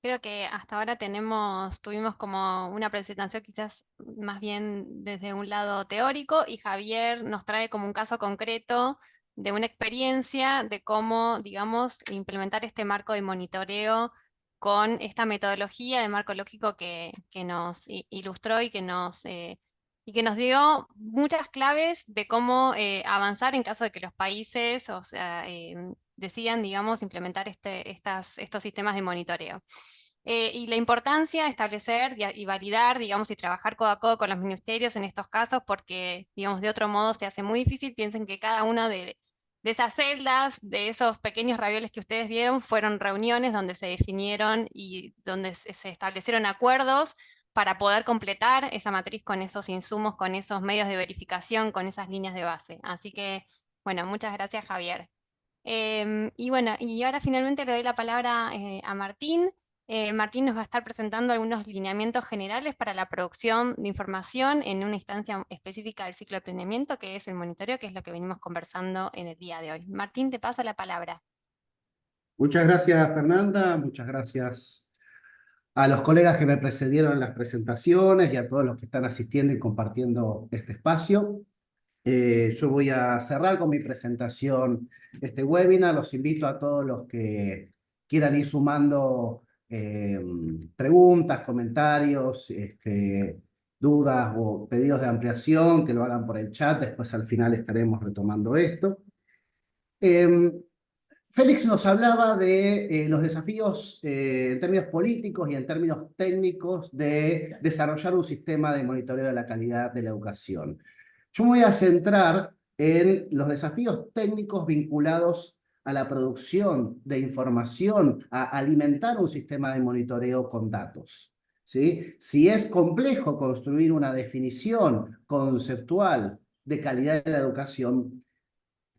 Creo que hasta ahora tuvimos como una presentación quizás más bien desde un lado teórico, y Javier nos trae como un caso concreto de una experiencia de cómo, digamos, implementar este marco de monitoreo con esta metodología de marco lógico que nos ilustró y que nos dio muchas claves de cómo avanzar en caso de que los países, o sea, decidan, digamos, implementar estos sistemas de monitoreo. Y la importancia de establecer y validar, digamos, y trabajar codo a codo con los ministerios en estos casos, porque, digamos, de otro modo se hace muy difícil. Piensen que cada una de esas celdas, de esos pequeños ravioles que ustedes vieron, fueron reuniones donde se definieron y donde se establecieron acuerdos para poder completar esa matriz con esos insumos, con esos medios de verificación, con esas líneas de base. Así que, bueno, muchas gracias, Javier. Y bueno, y ahora finalmente le doy la palabra a Martín. Martín nos va a estar presentando algunos lineamientos generales para la producción de información en una instancia específica del ciclo de planeamiento, que es el monitoreo, que es lo que venimos conversando en el día de hoy. Martín, te paso la palabra. Muchas gracias, Fernanda. Muchas gracias a los colegas que me precedieron en las presentaciones y a todos los que están asistiendo y compartiendo este espacio. Yo voy a cerrar con mi presentación este webinar. Los invito a todos los que quieran ir sumando preguntas, comentarios, dudas o pedidos de ampliación, que lo hagan por el chat. Después al final estaremos retomando esto. Félix nos hablaba de los desafíos en términos políticos y en términos técnicos de desarrollar un sistema de monitoreo de la calidad de la educación. Yo me voy a centrar en los desafíos técnicos vinculados a la producción de información, a alimentar un sistema de monitoreo con datos, ¿sí? Si es complejo construir una definición conceptual de calidad de la educación,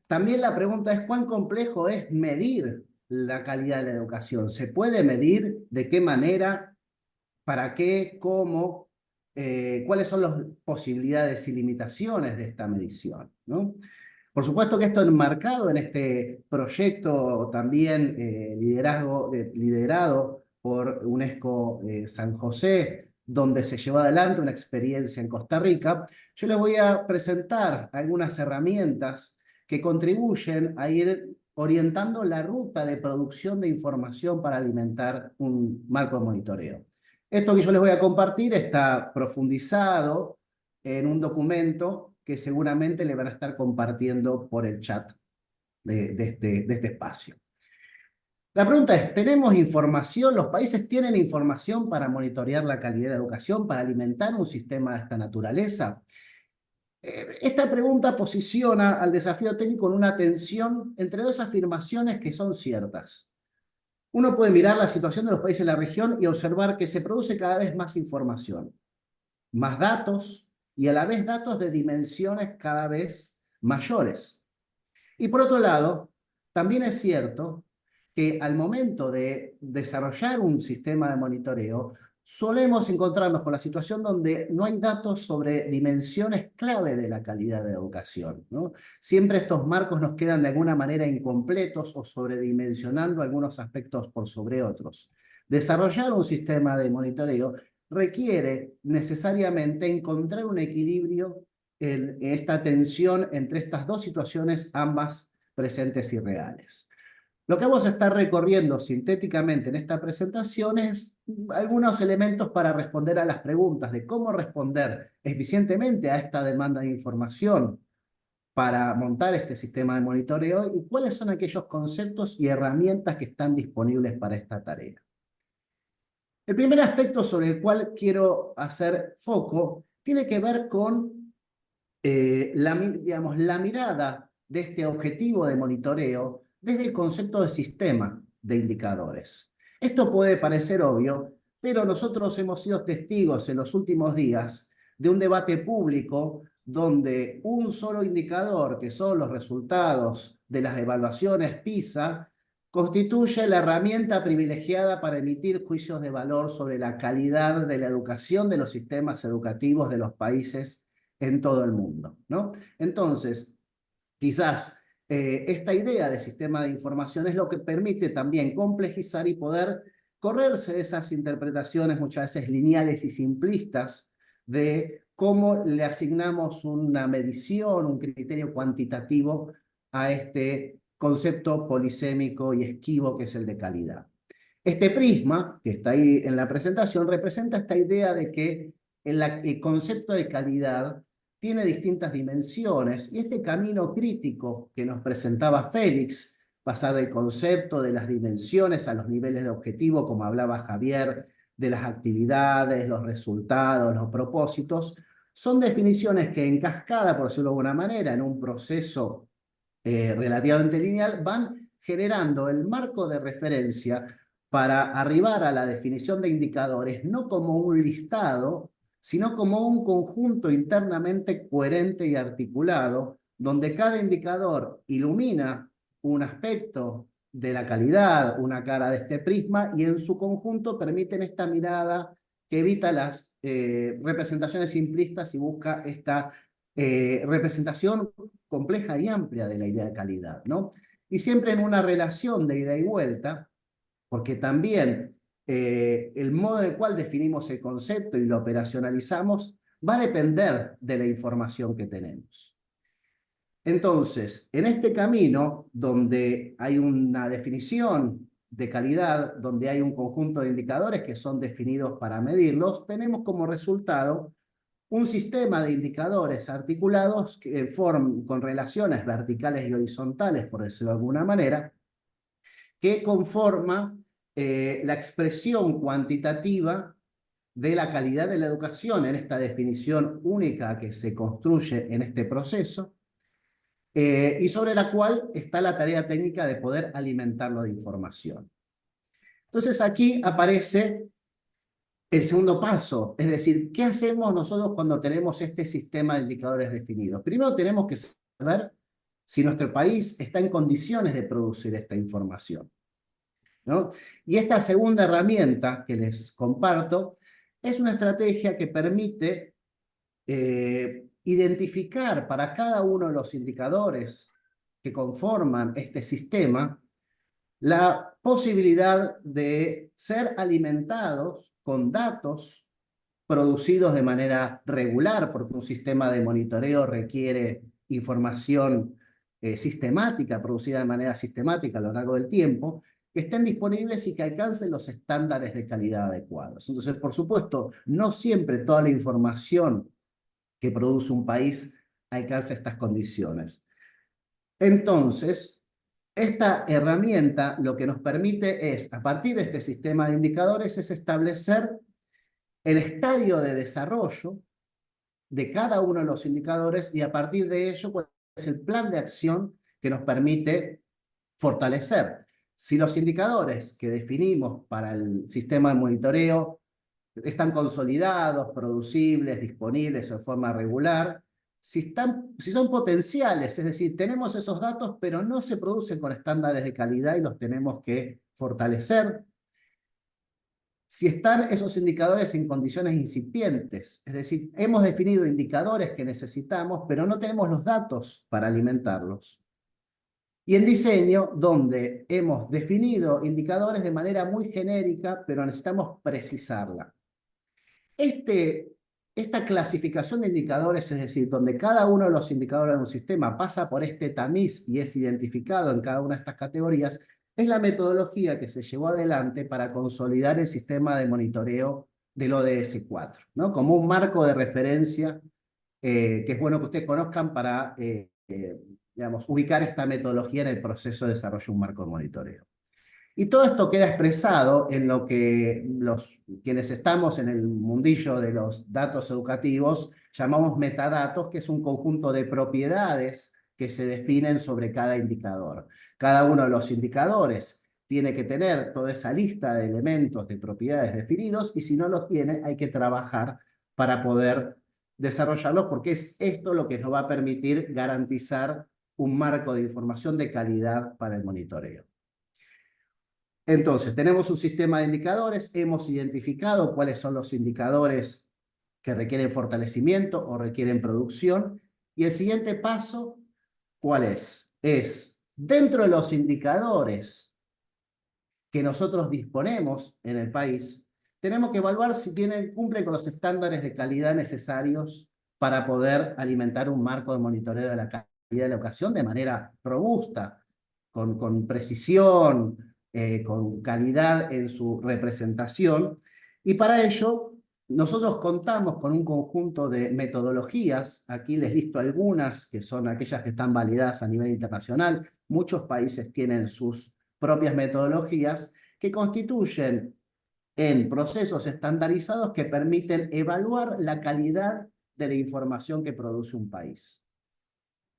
también la pregunta es cuán complejo es medir la calidad de la educación. ¿Se puede medir? ¿De qué manera? ¿Para qué? ¿Cómo? ¿Cuáles son las posibilidades y limitaciones de esta medición, ¿no? Por supuesto que esto enmarcado en este proyecto también liderado por UNESCO San José, donde se llevó adelante una experiencia en Costa Rica, yo les voy a presentar algunas herramientas que contribuyen a ir orientando la ruta de producción de información para alimentar un marco de monitoreo. Esto que yo les voy a compartir está profundizado en un documento que seguramente le van a estar compartiendo por el chat de este espacio. La pregunta es, ¿tenemos información? ¿Los países tienen información para monitorear la calidad de la educación, para alimentar un sistema de esta naturaleza? Esta pregunta posiciona al desafío técnico en una tensión entre dos afirmaciones que son ciertas. Uno puede mirar la situación de los países de la región y observar que se produce cada vez más información, más datos y a la vez datos de dimensiones cada vez mayores. Y por otro lado, también es cierto que al momento de desarrollar un sistema de monitoreo, solemos encontrarnos con la situación donde no hay datos sobre dimensiones clave de la calidad de la educación, ¿no? Siempre estos marcos nos quedan de alguna manera incompletos o sobredimensionando algunos aspectos por sobre otros. Desarrollar un sistema de monitoreo requiere necesariamente encontrar un equilibrio en esta tensión entre estas dos situaciones, ambas presentes y reales. Lo que vamos a estar recorriendo sintéticamente en esta presentación es algunos elementos para responder a las preguntas de cómo responder eficientemente a esta demanda de información para montar este sistema de monitoreo y cuáles son aquellos conceptos y herramientas que están disponibles para esta tarea. El primer aspecto sobre el cual quiero hacer foco tiene que ver con la mirada de este objetivo de monitoreo desde el concepto de sistema de indicadores. Esto puede parecer obvio, pero nosotros hemos sido testigos en los últimos días de un debate público donde un solo indicador, que son los resultados de las evaluaciones PISA, constituye la herramienta privilegiada para emitir juicios de valor sobre la calidad de la educación de los sistemas educativos de los países en todo el mundo, ¿no? Entonces, quizás esta idea de sistema de información es lo que permite también complejizar y poder correrse de esas interpretaciones muchas veces lineales y simplistas de cómo le asignamos una medición, un criterio cuantitativo a este concepto polisémico y esquivo que es el de calidad. Este prisma, que está ahí en la presentación, representa esta idea de que el concepto de calidad tiene distintas dimensiones y este camino crítico que nos presentaba Félix, pasar del concepto de las dimensiones a los niveles de objetivo, como hablaba Javier, de las actividades, los resultados, los propósitos, son definiciones que en cascada, por decirlo de alguna manera, en un proceso relativamente lineal, van generando el marco de referencia para arribar a la definición de indicadores, no como un listado, sino como un conjunto internamente coherente y articulado, donde cada indicador ilumina un aspecto de la calidad, una cara de este prisma, y en su conjunto permiten esta mirada que evita las representaciones simplistas y busca esta representación compleja y amplia de la idea de calidad, ¿no? Y siempre en una relación de ida y vuelta, porque también el modo en el cual definimos el concepto y lo operacionalizamos va a depender de la información que tenemos. Entonces, en este camino, donde hay una definición de calidad, donde hay un conjunto de indicadores que son definidos para medirlos, tenemos como resultado un sistema de indicadores articulados con relaciones verticales y horizontales, por decirlo de alguna manera, que conforma la expresión cuantitativa de la calidad de la educación en esta definición única que se construye en este proceso, y sobre la cual está la tarea técnica de poder alimentarlo de información. Entonces aquí aparece el segundo paso, es decir, ¿qué hacemos nosotros cuando tenemos este sistema de indicadores definidos? Primero tenemos que saber si nuestro país está en condiciones de producir esta información, ¿no? Y esta segunda herramienta que les comparto es una estrategia que permite identificar para cada uno de los indicadores que conforman este sistema la posibilidad de ser alimentados con datos producidos de manera regular, porque un sistema de monitoreo requiere información sistemática, producida de manera sistemática a lo largo del tiempo, que estén disponibles y que alcancen los estándares de calidad adecuados. Entonces, por supuesto, no siempre toda la información que produce un país alcanza estas condiciones. Entonces, esta herramienta lo que nos permite es, a partir de este sistema de indicadores, es establecer el estadio de desarrollo de cada uno de los indicadores y a partir de ello, cuál es el plan de acción que nos permite fortalecer. Si los indicadores que definimos para el sistema de monitoreo están consolidados, producibles, disponibles en forma regular, si son potenciales, es decir, tenemos esos datos, pero no se producen con estándares de calidad y los tenemos que fortalecer. Si están esos indicadores en condiciones incipientes, es decir, hemos definido indicadores que necesitamos, pero no tenemos los datos para alimentarlos. Y en diseño, donde hemos definido indicadores de manera muy genérica, pero necesitamos precisarla. Esta clasificación de indicadores, es decir, donde cada uno de los indicadores de un sistema pasa por este tamiz y es identificado en cada una de estas categorías, es la metodología que se llevó adelante para consolidar el sistema de monitoreo del ODS 4, ¿no? Como un marco de referencia que es bueno que ustedes conozcan para digamos, ubicar esta metodología en el proceso de desarrollo de un marco de monitoreo. Y todo esto queda expresado en lo que quienes estamos en el mundillo de los datos educativos llamamos metadatos, que es un conjunto de propiedades que se definen sobre cada indicador. Cada uno de los indicadores tiene que tener toda esa lista de elementos, de propiedades definidos, y si no los tiene, hay que trabajar para poder desarrollarlos, porque es esto lo que nos va a permitir garantizar un marco de información de calidad para el monitoreo. Entonces, tenemos un sistema de indicadores, hemos identificado cuáles son los indicadores que requieren fortalecimiento o requieren producción, y el siguiente paso, ¿cuál es? Es, dentro de los indicadores que nosotros disponemos en el país, tenemos que evaluar si cumplen con los estándares de calidad necesarios para poder alimentar un marco de monitoreo de la calidad de la educación de manera robusta, con precisión, con calidad en su representación, y para ello nosotros contamos con un conjunto de metodologías. Aquí les listo algunas, que son aquellas que están validadas a nivel internacional. Muchos países tienen sus propias metodologías que constituyen en procesos estandarizados que permiten evaluar la calidad de la información que produce un país.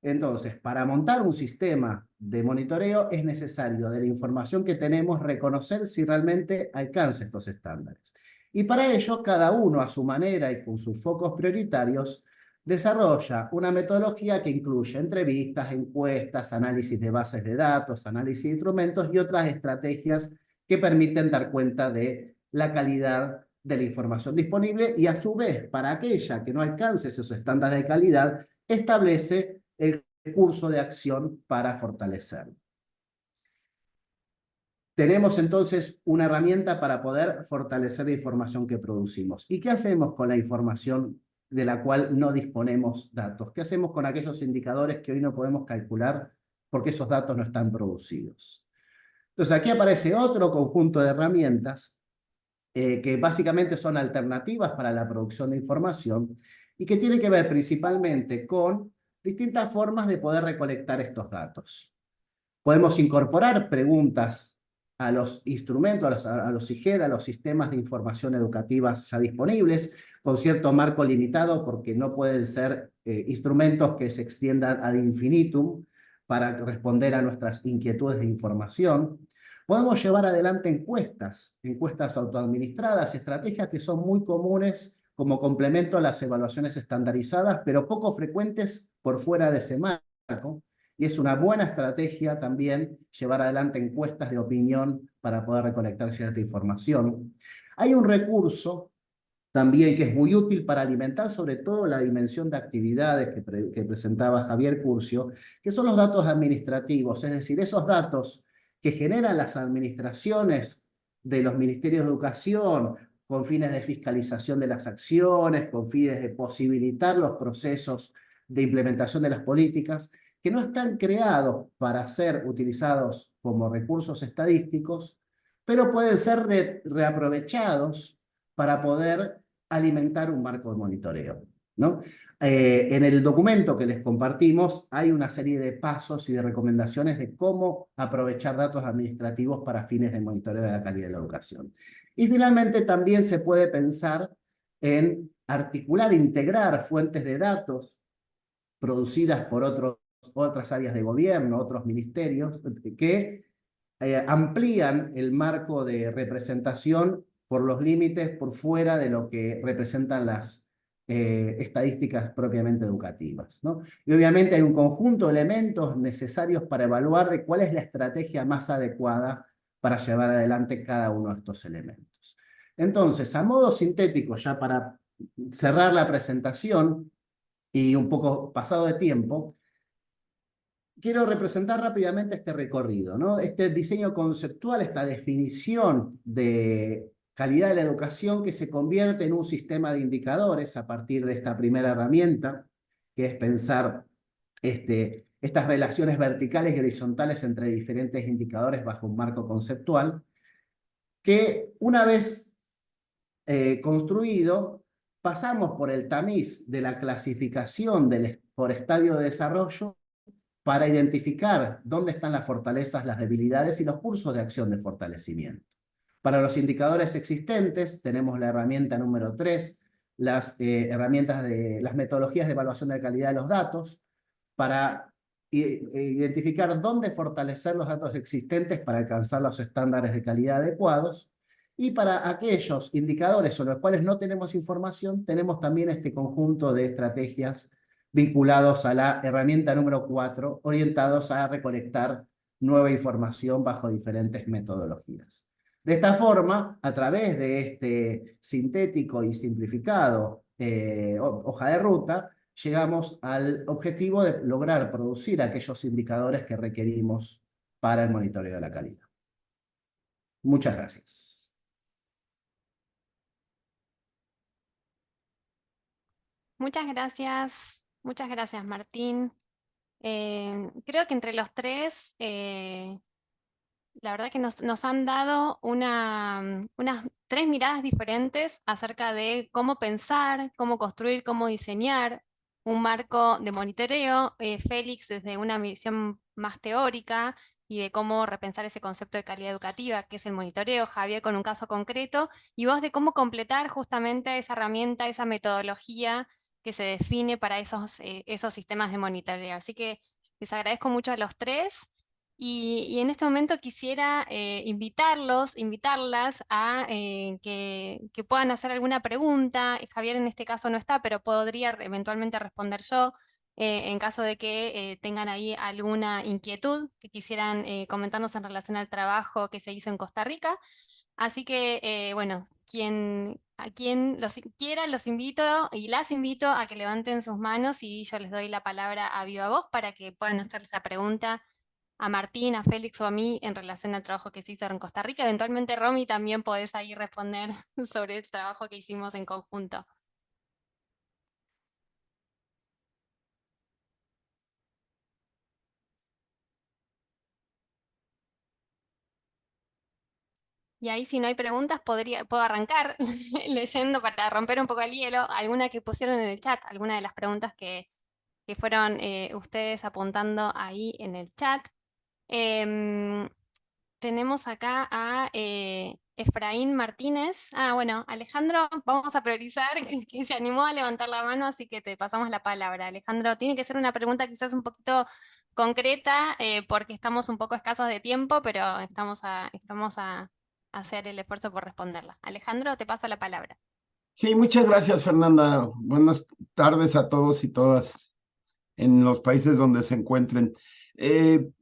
Entonces, para montar un sistema de monitoreo es necesario de la información que tenemos reconocer si realmente alcanza estos estándares. Y para ello, cada uno a su manera y con sus focos prioritarios, desarrolla una metodología que incluye entrevistas, encuestas, análisis de bases de datos, análisis de instrumentos y otras estrategias que permiten dar cuenta de la calidad de la información disponible y a su vez, para aquella que no alcance esos estándares de calidad, establece el curso de acción para fortalecerlo. Tenemos entonces una herramienta para poder fortalecer la información que producimos. ¿Y qué hacemos con la información de la cual no disponemos datos? ¿Qué hacemos con aquellos indicadores que hoy no podemos calcular porque esos datos no están producidos? Entonces aquí aparece otro conjunto de herramientas que básicamente son alternativas para la producción de información y que tiene que ver principalmente con distintas formas de poder recolectar estos datos. Podemos incorporar preguntas a los instrumentos, a los SIGED, a los sistemas de información educativas ya disponibles, con cierto marco limitado, porque no pueden ser instrumentos que se extiendan ad infinitum para responder a nuestras inquietudes de información. Podemos llevar adelante encuestas autoadministradas, estrategias que son muy comunes como complemento a las evaluaciones estandarizadas, pero poco frecuentes por fuera de ese marco. Y es una buena estrategia también llevar adelante encuestas de opinión para poder recolectar cierta información. Hay un recurso también que es muy útil para alimentar sobre todo la dimensión de actividades que presentaba Javier Curcio, que son los datos administrativos, es decir, esos datos que generan las administraciones de los ministerios de educación con fines de fiscalización de las acciones, con fines de posibilitar los procesos de implementación de las políticas, que no están creados para ser utilizados como recursos estadísticos, pero pueden ser reaprovechados para poder alimentar un marco de monitoreo, ¿no? En el documento que les compartimos hay una serie de pasos y de recomendaciones de cómo aprovechar datos administrativos para fines de monitoreo de la calidad de la educación. Y finalmente también se puede pensar en articular, integrar fuentes de datos producidas por otras áreas de gobierno, otros ministerios, que amplían el marco de representación por los límites, por fuera de lo que representan las estadísticas propiamente educativas, ¿no? Y obviamente hay un conjunto de elementos necesarios para evaluar de cuál es la estrategia más adecuada para llevar adelante cada uno de estos elementos. Entonces, a modo sintético, ya para cerrar la presentación y un poco pasado de tiempo, quiero representar rápidamente este recorrido, ¿no? Este diseño conceptual, esta definición de calidad de la educación que se convierte en un sistema de indicadores a partir de esta primera herramienta, que es pensar estas relaciones verticales y horizontales entre diferentes indicadores bajo un marco conceptual, que una vez construido, pasamos por el tamiz de la clasificación por estadio de desarrollo para identificar dónde están las fortalezas, las debilidades y los cursos de acción de fortalecimiento. Para los indicadores existentes, tenemos la herramienta número 3, las metodologías de evaluación de calidad de los datos, para identificar dónde fortalecer los datos existentes para alcanzar los estándares de calidad adecuados. Y para aquellos indicadores sobre los cuales no tenemos información, tenemos también este conjunto de estrategias vinculados a la herramienta número 4, orientados a recolectar nueva información bajo diferentes metodologías. De esta forma, a través de este sintético y simplificado hoja de ruta, llegamos al objetivo de lograr producir aquellos indicadores que requerimos para el monitoreo de la calidad. Muchas gracias. Muchas gracias Martín. Creo que entre los tres, la verdad que nos han dado unas 3 miradas diferentes acerca de cómo pensar, cómo construir, cómo diseñar un marco de monitoreo. Félix desde una visión más teórica y de cómo repensar ese concepto de calidad educativa, que es el monitoreo, Javier con un caso concreto, y vos de cómo completar justamente esa herramienta, esa metodología que se define para esos sistemas de monitoreo. Así que les agradezco mucho a los tres. Y en este momento quisiera invitarlas a que puedan hacer alguna pregunta. Javier en este caso no está, pero podría eventualmente responder yo en caso de que tengan ahí alguna inquietud que quisieran comentarnos en relación al trabajo que se hizo en Costa Rica. Así que, bueno, a quien los quiera, los invito y las invito a que levanten sus manos y yo les doy la palabra a viva voz para que puedan hacer esa pregunta a Martín, a Félix o a mí en relación al trabajo que se hizo en Costa Rica. Eventualmente, Romy, también podés ahí responder sobre el trabajo que hicimos en conjunto. Y ahí si no hay preguntas, puedo arrancar leyendo para romper un poco el hielo, alguna que pusieron en el chat, alguna de las preguntas que fueron ustedes apuntando ahí en el chat. Tenemos acá a Efraín Martínez. Bueno, Alejandro, vamos a priorizar que se animó a levantar la mano, así que te pasamos la palabra. Alejandro, tiene que ser una pregunta quizás un poquito concreta, porque estamos un poco escasos de tiempo, pero estamos a hacer el esfuerzo por responderla. Alejandro, te paso la palabra. Sí, muchas gracias, Fernanda. Buenas tardes a todos y todas en los países donde se encuentren.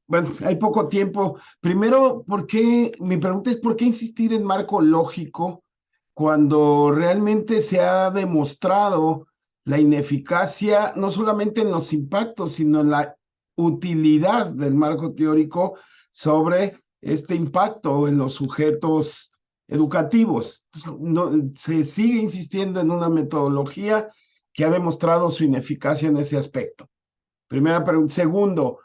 Bueno, hay poco tiempo. Primero, mi pregunta es ¿por qué insistir en marco lógico cuando realmente se ha demostrado la ineficacia, no solamente en los impactos, sino en la utilidad del marco teórico sobre este impacto en los sujetos educativos? Se sigue insistiendo en una metodología que ha demostrado su ineficacia en ese aspecto. Primera pregunta. Segundo,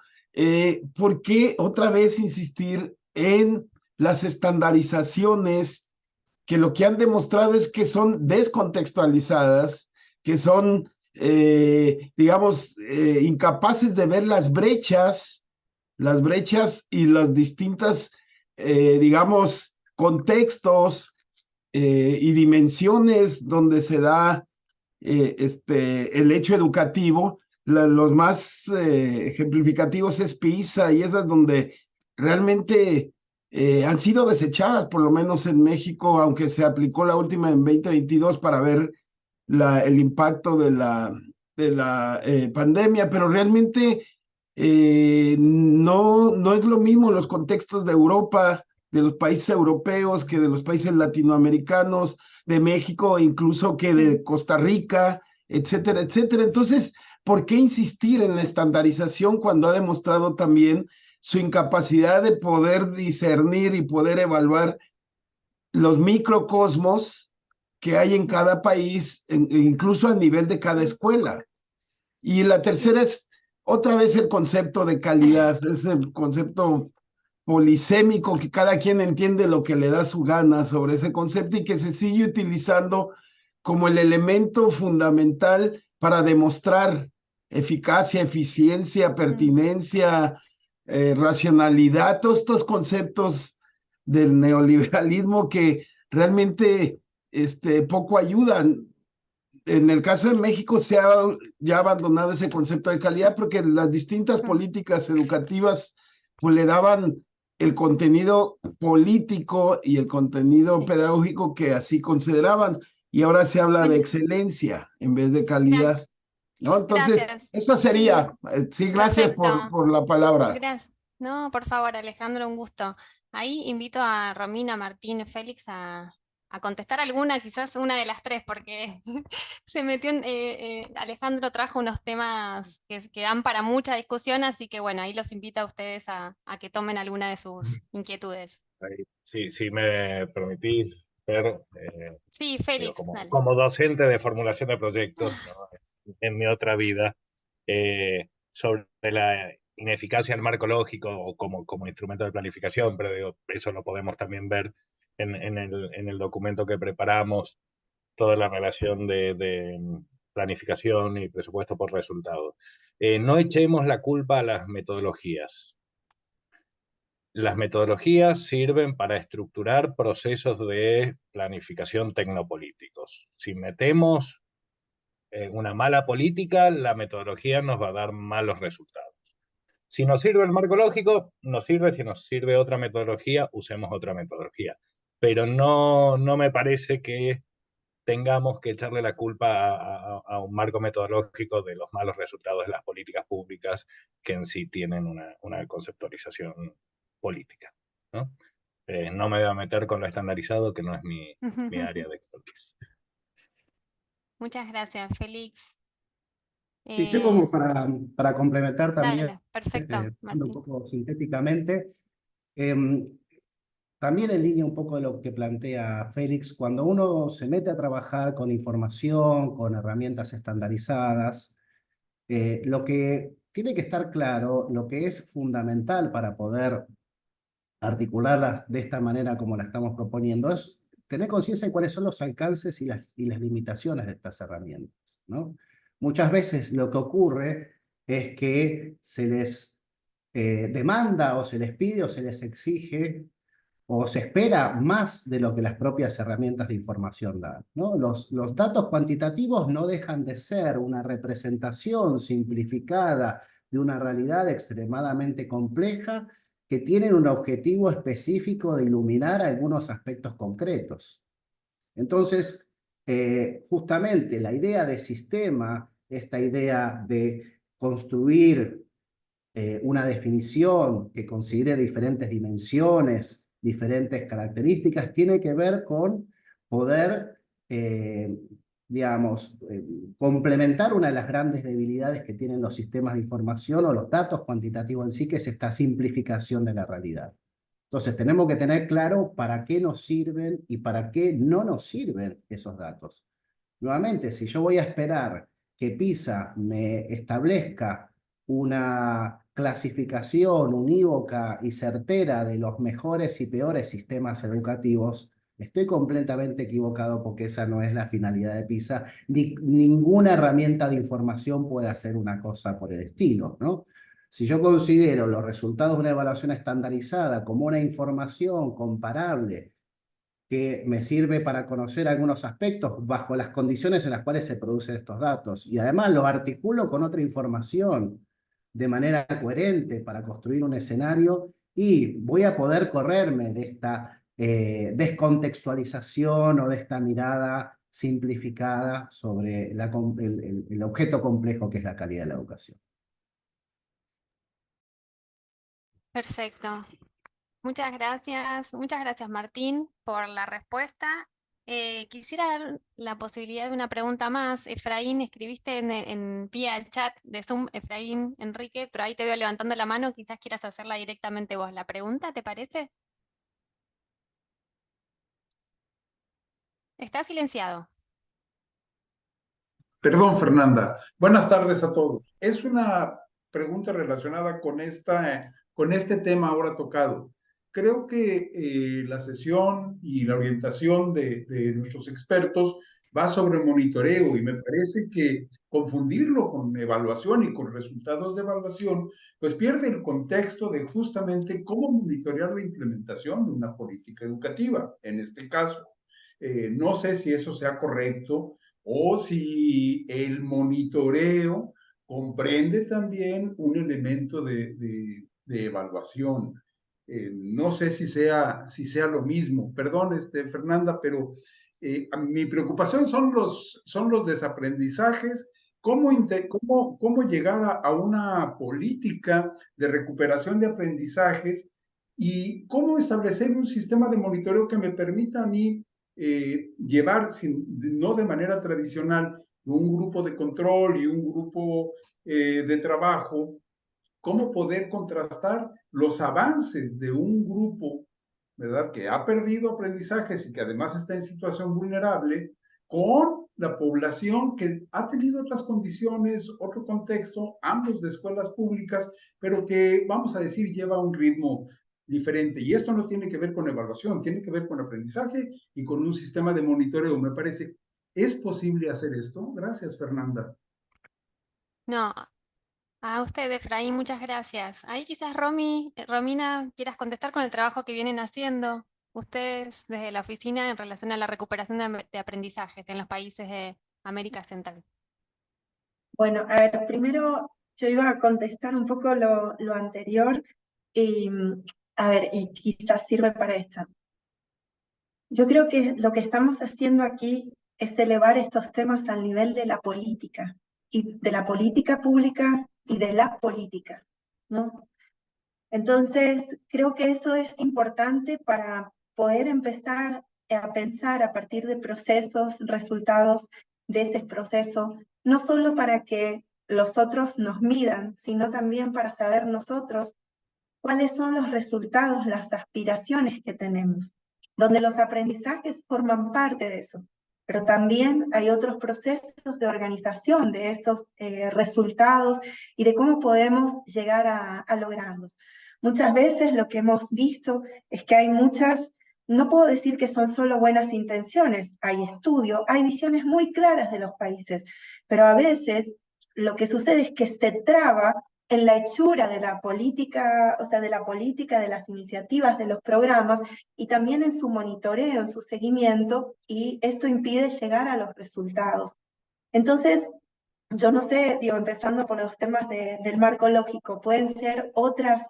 ¿por qué otra vez insistir en las estandarizaciones que lo que han demostrado es que son descontextualizadas, que son, digamos, incapaces de ver las brechas y las distintas, digamos, contextos y dimensiones donde se da el hecho educativo? Los más ejemplificativos es PISA y esas donde realmente han sido desechadas, por lo menos en México, aunque se aplicó la última en 2022 para ver el impacto de la pandemia, pero realmente no es lo mismo los contextos de Europa, de los países europeos, que de los países latinoamericanos, de México, incluso que de Costa Rica, etcétera, etcétera. Entonces, ¿por qué insistir en la estandarización cuando ha demostrado también su incapacidad de poder discernir y poder evaluar los microcosmos que hay en cada país, incluso a nivel de cada escuela? Y la tercera es otra vez el concepto de calidad, es el concepto polisémico, que cada quien entiende lo que le da su gana sobre ese concepto y que se sigue utilizando como el elemento fundamental para demostrar eficacia, eficiencia, pertinencia, racionalidad, todos estos conceptos del neoliberalismo que realmente poco ayudan. En el caso de México se ha ya abandonado ese concepto de calidad porque las distintas políticas educativas pues le daban el contenido político y el contenido pedagógico que así consideraban, y ahora se habla de excelencia en vez de calidad, ¿no? Entonces, Gracias. eso sería. Sí, gracias Perfecto. por la palabra. Gracias. No, por favor, Alejandro, un gusto. Ahí invito a Romina, Martín, Félix a contestar alguna, quizás una de las tres, porque se metió Alejandro trajo unos temas que dan para mucha discusión, así que bueno, ahí los invito a ustedes a que tomen alguna de sus inquietudes. Sí, si me permitís, Fer, Sí, digo, Félix, dale. como docente de formulación de proyectos, ¿no? En mi otra vida, sobre la ineficacia del marco lógico o como instrumento de planificación, pero digo, eso lo podemos también ver en el documento que preparamos, toda la relación de planificación y presupuesto por resultados. No echemos la culpa a las metodologías. Las metodologías sirven para estructurar procesos de planificación tecnopolíticos. Si metemos una mala política, la metodología nos va a dar malos resultados. Si nos sirve el marco lógico, nos sirve. Si nos sirve otra metodología, usemos otra metodología. Pero no me parece que tengamos que echarle la culpa a un marco metodológico de los malos resultados de las políticas públicas que en sí tienen una conceptualización política, ¿no? No me voy a meter con lo estandarizado, que no es mi área de expertise. Muchas gracias, Félix. Sí, yo como para complementar también, Dale, perfecto, un Martín. poco sintéticamente, también en línea un poco de lo que plantea Félix, cuando uno se mete a trabajar con información, con herramientas estandarizadas, lo que tiene que estar claro, lo que es fundamental para poder articularlas de esta manera como la estamos proponiendo, es tener conciencia de cuáles son los alcances y las limitaciones de estas herramientas, ¿no? Muchas veces lo que ocurre es que se les demanda o se les pide o se les exige o se espera más de lo que las propias herramientas de información dan, ¿no? Los datos cuantitativos no dejan de ser una representación simplificada de una realidad extremadamente compleja que tienen un objetivo específico de iluminar algunos aspectos concretos. Entonces, justamente la idea de sistema, esta idea de construir una definición que considere diferentes dimensiones, diferentes características, tiene que ver con poder, digamos, complementar una de las grandes debilidades que tienen los sistemas de información o los datos cuantitativos en sí, que es esta simplificación de la realidad. Entonces, tenemos que tener claro para qué nos sirven y para qué no nos sirven esos datos. Nuevamente, si yo voy a esperar que PISA me establezca una clasificación unívoca y certera de los mejores y peores sistemas educativos, estoy completamente equivocado porque esa no es la finalidad de PISA, ni ninguna herramienta de información puede hacer una cosa por el estilo, ¿no? Si yo considero los resultados de una evaluación estandarizada como una información comparable que me sirve para conocer algunos aspectos bajo las condiciones en las cuales se producen estos datos, y además lo articulo con otra información de manera coherente para construir un escenario, y voy a poder correrme de esta descontextualización o de esta mirada simplificada sobre el objeto complejo que es la calidad de la educación. Perfecto. Muchas gracias Martín por la respuesta. Quisiera dar la posibilidad de una pregunta más. Efraín, escribiste vía el chat de Zoom, Efraín, Enrique, pero ahí te veo levantando la mano, quizás quieras hacerla directamente vos. ¿La pregunta te parece? Está silenciado. Perdón, Fernanda. Buenas tardes a todos. Es una pregunta relacionada con este tema ahora tocado. Creo que la sesión y la orientación de nuestros expertos va sobre monitoreo y me parece que confundirlo con evaluación y con resultados de evaluación, pues pierde el contexto de justamente cómo monitorear la implementación de una política educativa, en este caso. No sé si eso sea correcto o si el monitoreo comprende también un elemento de evaluación. No sé si sea lo mismo. Perdón, Fernanda, pero mi preocupación son los desaprendizajes. ¿Cómo llegar a una política de recuperación de aprendizajes y cómo establecer un sistema de monitoreo que me permita a mí llevar, no de manera tradicional, un grupo de control y un grupo de trabajo, cómo poder contrastar los avances de un grupo, ¿verdad?, que ha perdido aprendizajes y que además está en situación vulnerable, con la población que ha tenido otras condiciones, otro contexto, ambos de escuelas públicas, pero que, vamos a decir, lleva un ritmo diferente. Y esto no tiene que ver con evaluación, tiene que ver con aprendizaje y con un sistema de monitoreo, me parece. ¿Es posible hacer esto? Gracias, Fernanda. No, a usted, Efraín, muchas gracias. Ahí quizás Romina, quieras contestar con el trabajo que vienen haciendo ustedes desde la oficina en relación a la recuperación de aprendizajes en los países de América Central. Bueno, a ver, primero yo iba a contestar un poco lo anterior y, a ver, y quizás sirve para esto. Yo creo que lo que estamos haciendo aquí es elevar estos temas al nivel de la política, y de la política pública y de la política, ¿no? Entonces, creo que eso es importante para poder empezar a pensar a partir de procesos, resultados de ese proceso, no solo para que los otros nos midan, sino también para saber nosotros cuáles son los resultados, las aspiraciones que tenemos, donde los aprendizajes forman parte de eso, pero también hay otros procesos de organización de esos resultados y de cómo podemos llegar a lograrlos. Muchas veces lo que hemos visto es que hay muchas, no puedo decir que son solo buenas intenciones, hay estudio, hay visiones muy claras de los países, pero a veces lo que sucede es que se traba en la hechura de la política, o sea, de la política, de las iniciativas, de los programas, y también en su monitoreo, en su seguimiento, y esto impide llegar a los resultados. Entonces, yo no sé, digo, empezando por los temas del marco lógico, pueden ser otras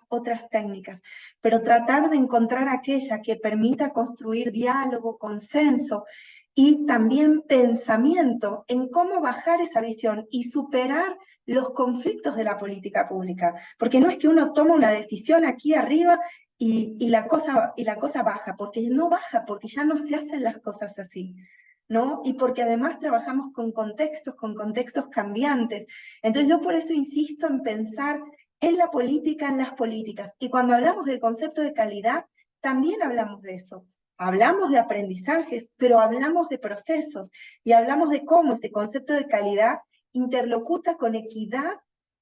técnicas, pero tratar de encontrar aquella que permita construir diálogo, consenso y también pensamiento en cómo bajar esa visión y superar los conflictos de la política pública, porque no es que uno toma una decisión aquí arriba y la cosa baja, porque no baja, porque ya no se hacen las cosas así, ¿no? Y porque además trabajamos con contextos cambiantes. Entonces yo por eso insisto en pensar en la política, en las políticas. Y cuando hablamos del concepto de calidad, también hablamos de eso. Hablamos de aprendizajes, pero hablamos de procesos y hablamos de cómo ese concepto de calidad interlocuta con equidad,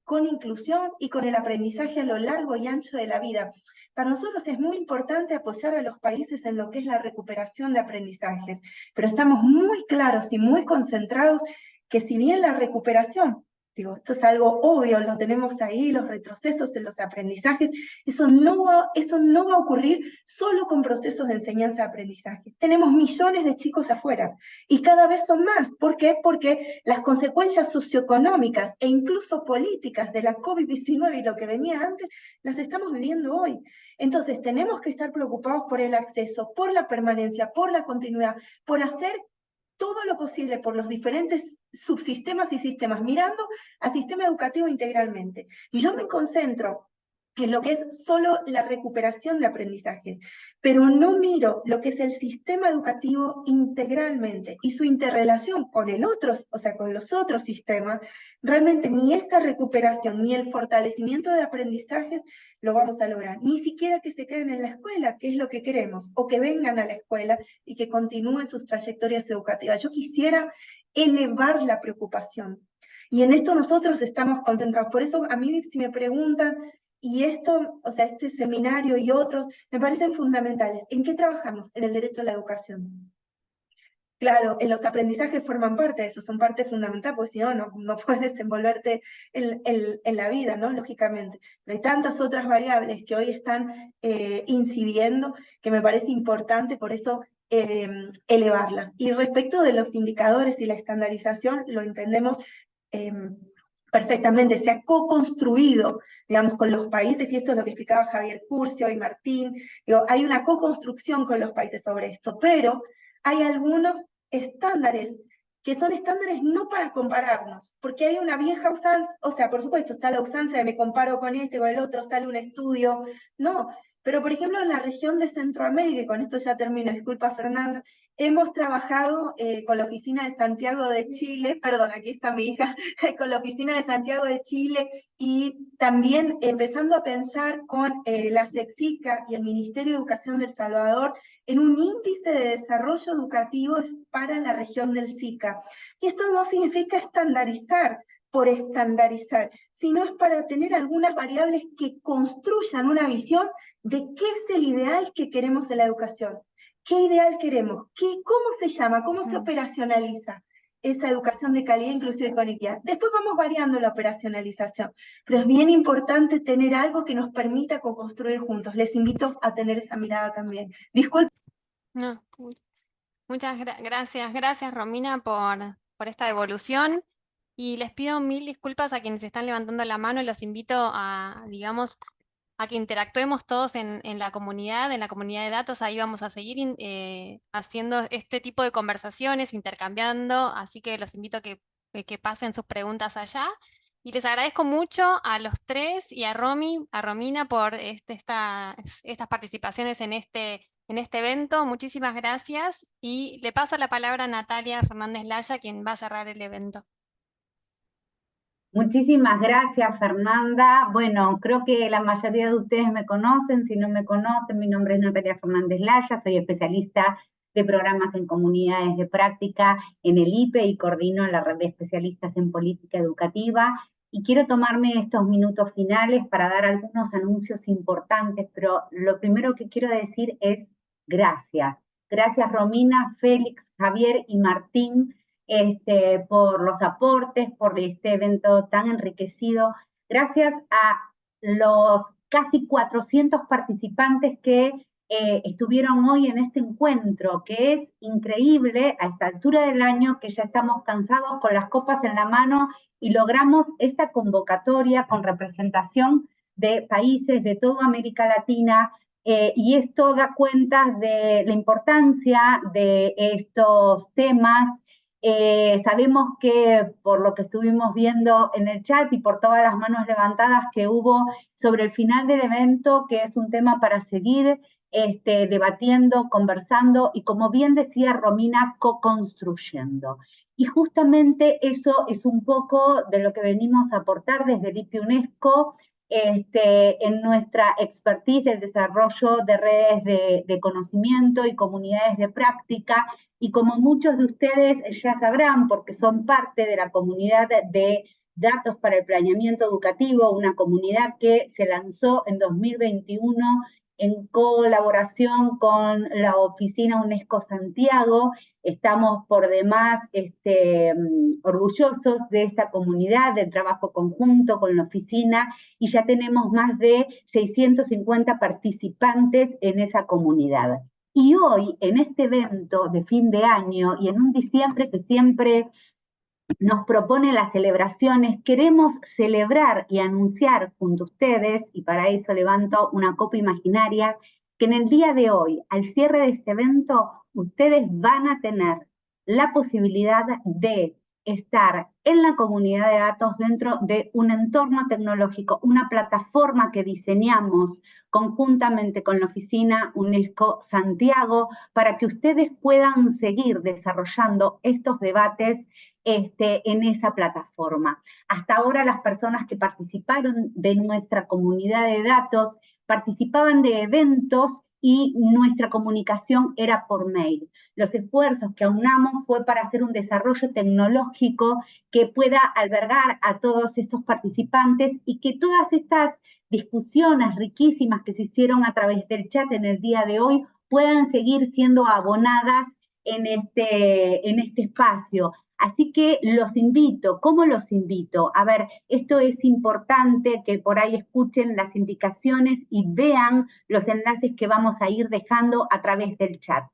con inclusión y con el aprendizaje a lo largo y ancho de la vida. Para nosotros es muy importante apoyar a los países en lo que es la recuperación de aprendizajes, pero estamos muy claros y muy concentrados que si bien la recuperación, digo, esto es algo obvio, lo tenemos ahí, los retrocesos en los aprendizajes, eso no va a ocurrir solo con procesos de enseñanza-aprendizaje. Tenemos millones de chicos afuera y cada vez son más. ¿Por qué? Porque las consecuencias socioeconómicas e incluso políticas de la COVID-19 y lo que venía antes, las estamos viviendo hoy. Entonces, tenemos que estar preocupados por el acceso, por la permanencia, por la continuidad, por hacer todo lo posible por los diferentes subsistemas y sistemas, mirando al sistema educativo integralmente. Y yo me concentro en lo que es solo la recuperación de aprendizajes, pero no miro lo que es el sistema educativo integralmente y su interrelación con el otro, o sea, con los otros sistemas, realmente ni esa recuperación ni el fortalecimiento de aprendizajes lo vamos a lograr, ni siquiera que se queden en la escuela, que es lo que queremos, o que vengan a la escuela y que continúen sus trayectorias educativas. Yo quisiera elevar la preocupación. Y en esto nosotros estamos concentrados. Por eso a mí, si me preguntan, y esto, o sea, este seminario y otros, me parecen fundamentales. ¿En qué trabajamos? En el derecho a la educación. Claro, en los aprendizajes forman parte de eso, son parte fundamental, porque si no, no puedes desenvolverte en la vida, ¿no? Lógicamente. Pero hay tantas otras variables que hoy están incidiendo que me parece importante, por eso elevarlas. Y respecto de los indicadores y la estandarización, lo entendemos perfectamente, se ha co-construido, digamos, con los países, y esto es lo que explicaba Javier Curcio y Martín, digo, hay una co-construcción con los países sobre esto, pero hay algunos estándares que son estándares no para compararnos, porque hay una vieja usanza, o sea, por supuesto, está la usanza de me comparo con este o el otro, sale un estudio, no, pero por ejemplo en la región de Centroamérica, y con esto ya termino, disculpa Fernanda, hemos trabajado con la oficina de Santiago de Chile, perdón, aquí está mi hija, con la oficina de Santiago de Chile, y también empezando a pensar con la SEXICA y el Ministerio de Educación del Salvador en un índice de desarrollo educativo para la región del SICA. Y esto no significa estandarizar por estandarizar, sino es para tener algunas variables que construyan una visión de qué es el ideal que queremos en la educación. ¿Qué ideal queremos? ¿Cómo se llama? ¿Cómo se operacionaliza esa educación de calidad inclusive con equidad? Después vamos variando la operacionalización, pero es bien importante tener algo que nos permita co-construir juntos. Les invito a tener esa mirada también. Disculpen. No, muchas gracias Romina por esta devolución, y les pido mil disculpas a quienes están levantando la mano y los invito a, digamos, a que interactuemos todos en la comunidad de datos. Ahí vamos a seguir haciendo este tipo de conversaciones, intercambiando, así que los invito a que pasen sus preguntas allá. Y les agradezco mucho a los tres y a Romina por estas participaciones en este evento. Muchísimas gracias. Y le paso la palabra a Natalia Fernández Laya, quien va a cerrar el evento. Muchísimas gracias, Fernanda. Bueno, creo que la mayoría de ustedes me conocen. Si no me conocen, mi nombre es Natalia Fernández Laya, soy especialista de programas en comunidades de práctica en el IPE y coordino la red de especialistas en política educativa. Y quiero tomarme estos minutos finales para dar algunos anuncios importantes, pero lo primero que quiero decir es gracias. Gracias Romina, Félix, Javier y Martín por los aportes, por este evento tan enriquecido. Gracias a los casi 400 participantes que estuvieron hoy en este encuentro, que es increíble a esta altura del año, que ya estamos cansados con las copas en la mano y logramos esta convocatoria con representación de países de toda América Latina, y esto da cuenta de la importancia de estos temas. Sabemos que por lo que estuvimos viendo en el chat y por todas las manos levantadas que hubo sobre el final del evento, que es un tema para seguir debatiendo, conversando y, como bien decía Romina, co-construyendo. Y justamente eso es un poco de lo que venimos a aportar desde el IPE UNESCO en nuestra expertise del desarrollo de redes de conocimiento y comunidades de práctica. Y como muchos de ustedes ya sabrán, porque son parte de la comunidad de Datos para el Planeamiento Educativo, una comunidad que se lanzó en 2021 en colaboración con la Oficina UNESCO Santiago. Estamos por demás orgullosos de esta comunidad, del trabajo conjunto con la oficina, y ya tenemos más de 650 participantes en esa comunidad. Y hoy, en este evento de fin de año y en un diciembre que siempre nos propone las celebraciones, queremos celebrar y anunciar junto a ustedes, y para eso levanto una copa imaginaria, que en el día de hoy, al cierre de este evento, ustedes van a tener la posibilidad de estar en la comunidad de datos dentro de un entorno tecnológico, una plataforma que diseñamos conjuntamente con la Oficina UNESCO Santiago para que ustedes puedan seguir desarrollando estos debates en esa plataforma. Hasta ahora las personas que participaron de nuestra comunidad de datos participaban de eventos y nuestra comunicación era por mail. Los esfuerzos que aunamos fue para hacer un desarrollo tecnológico que pueda albergar a todos estos participantes y que todas estas discusiones riquísimas que se hicieron a través del chat en el día de hoy puedan seguir siendo abonadas en este espacio. Así que los invito, ¿cómo los invito? A ver, esto es importante que por ahí escuchen las indicaciones y vean los enlaces que vamos a ir dejando a través del chat.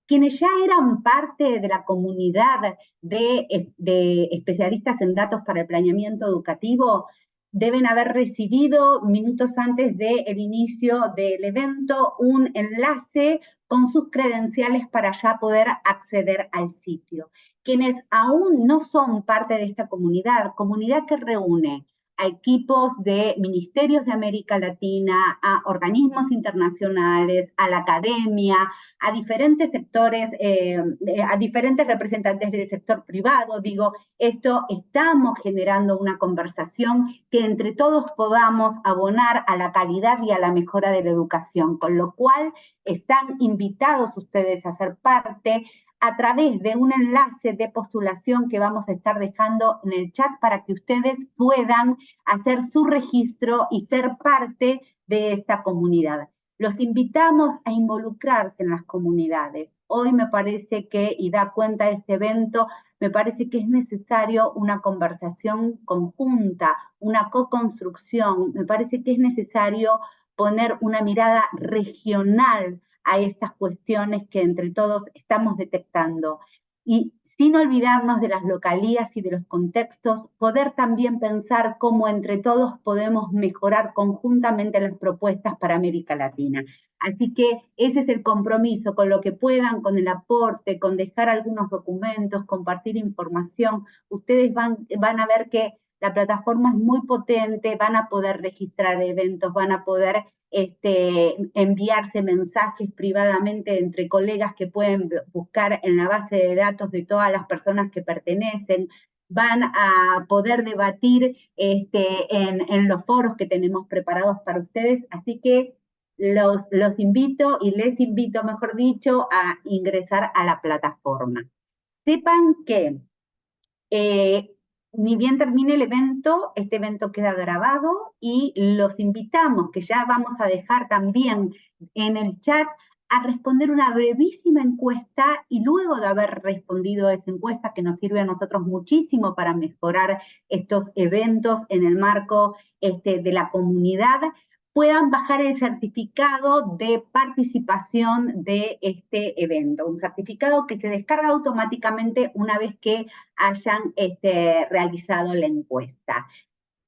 Quienes ya eran parte de la comunidad de especialistas en datos para el planeamiento educativo, deben haber recibido minutos antes del inicio del evento un enlace con sus credenciales para ya poder acceder al sitio. Quienes aún no son parte de esta comunidad que reúne a equipos de ministerios de América Latina, a organismos internacionales, a la academia, a diferentes sectores, a diferentes representantes del sector privado. Digo, estamos generando una conversación que entre todos podamos abonar a la calidad y a la mejora de la educación, con lo cual están invitados ustedes a ser parte a través de un enlace de postulación que vamos a estar dejando en el chat para que ustedes puedan hacer su registro y ser parte de esta comunidad. Los invitamos a involucrarse en las comunidades. Hoy me parece que, y da cuenta de este evento, me parece que es necesario una conversación conjunta, una co-construcción, me parece que es necesario poner una mirada regional a estas cuestiones que entre todos estamos detectando. Y sin olvidarnos de las localías y de los contextos, poder también pensar cómo entre todos podemos mejorar conjuntamente las propuestas para América Latina. Así que ese es el compromiso, con lo que puedan, con el aporte, con dejar algunos documentos, compartir información. Ustedes van a ver que la plataforma es muy potente, van a poder registrar eventos, van a poder enviarse mensajes privadamente entre colegas que pueden buscar en la base de datos de todas las personas que pertenecen, van a poder debatir en los foros que tenemos preparados para ustedes, así que los invito y les invito, mejor dicho, a ingresar a la plataforma. Sepan que ni bien termine el evento, este evento queda grabado y los invitamos, que ya vamos a dejar también en el chat, a responder una brevísima encuesta y luego de haber respondido a esa encuesta que nos sirve a nosotros muchísimo para mejorar estos eventos en el marco de la comunidad, puedan bajar el certificado de participación de este evento, un certificado que se descarga automáticamente una vez que hayan realizado la encuesta.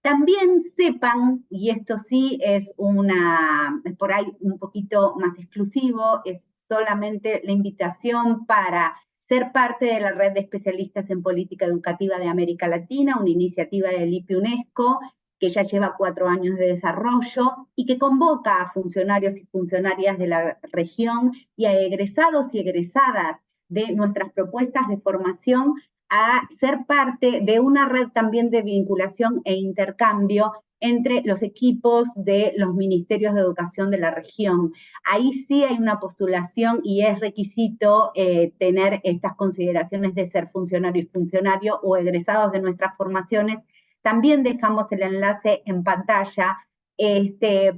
También sepan, y esto sí es por ahí un poquito más exclusivo, es solamente la invitación para ser parte de la red de especialistas en política educativa de América Latina, una iniciativa del IPI UNESCO, que ya lleva 4 años de desarrollo y que convoca a funcionarios y funcionarias de la región y a egresados y egresadas de nuestras propuestas de formación a ser parte de una red también de vinculación e intercambio entre los equipos de los ministerios de educación de la región. Ahí sí hay una postulación y es requisito tener estas consideraciones de ser funcionario y funcionario o egresados de nuestras formaciones. También dejamos el enlace en pantalla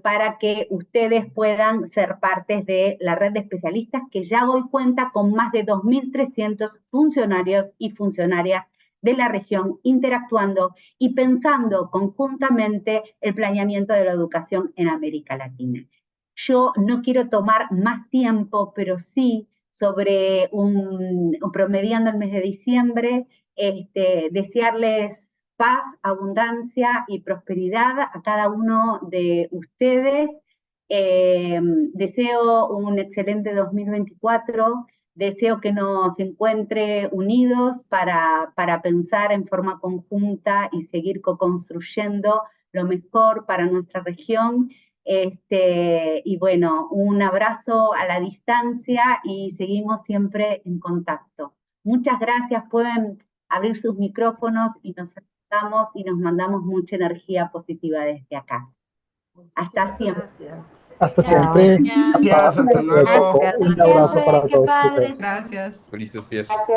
para que ustedes puedan ser partes de la red de especialistas que ya hoy cuenta con más de 2.300 funcionarios y funcionarias de la región interactuando y pensando conjuntamente el planeamiento de la educación en América Latina. Yo no quiero tomar más tiempo, pero sí sobre promediando el mes de diciembre, desearles paz, abundancia y prosperidad a cada uno de ustedes. Deseo un excelente 2024, Deseo que nos encuentre unidos para pensar en forma conjunta y seguir co-construyendo lo mejor para nuestra región. Y bueno, un abrazo a la distancia y seguimos siempre en contacto. Muchas gracias, pueden abrir sus micrófonos y nos saludamos y nos mandamos mucha energía positiva desde acá. Hasta siempre. Hasta siempre. Gracias, hasta luego. Un abrazo para todos. Gracias. Felices fiestas.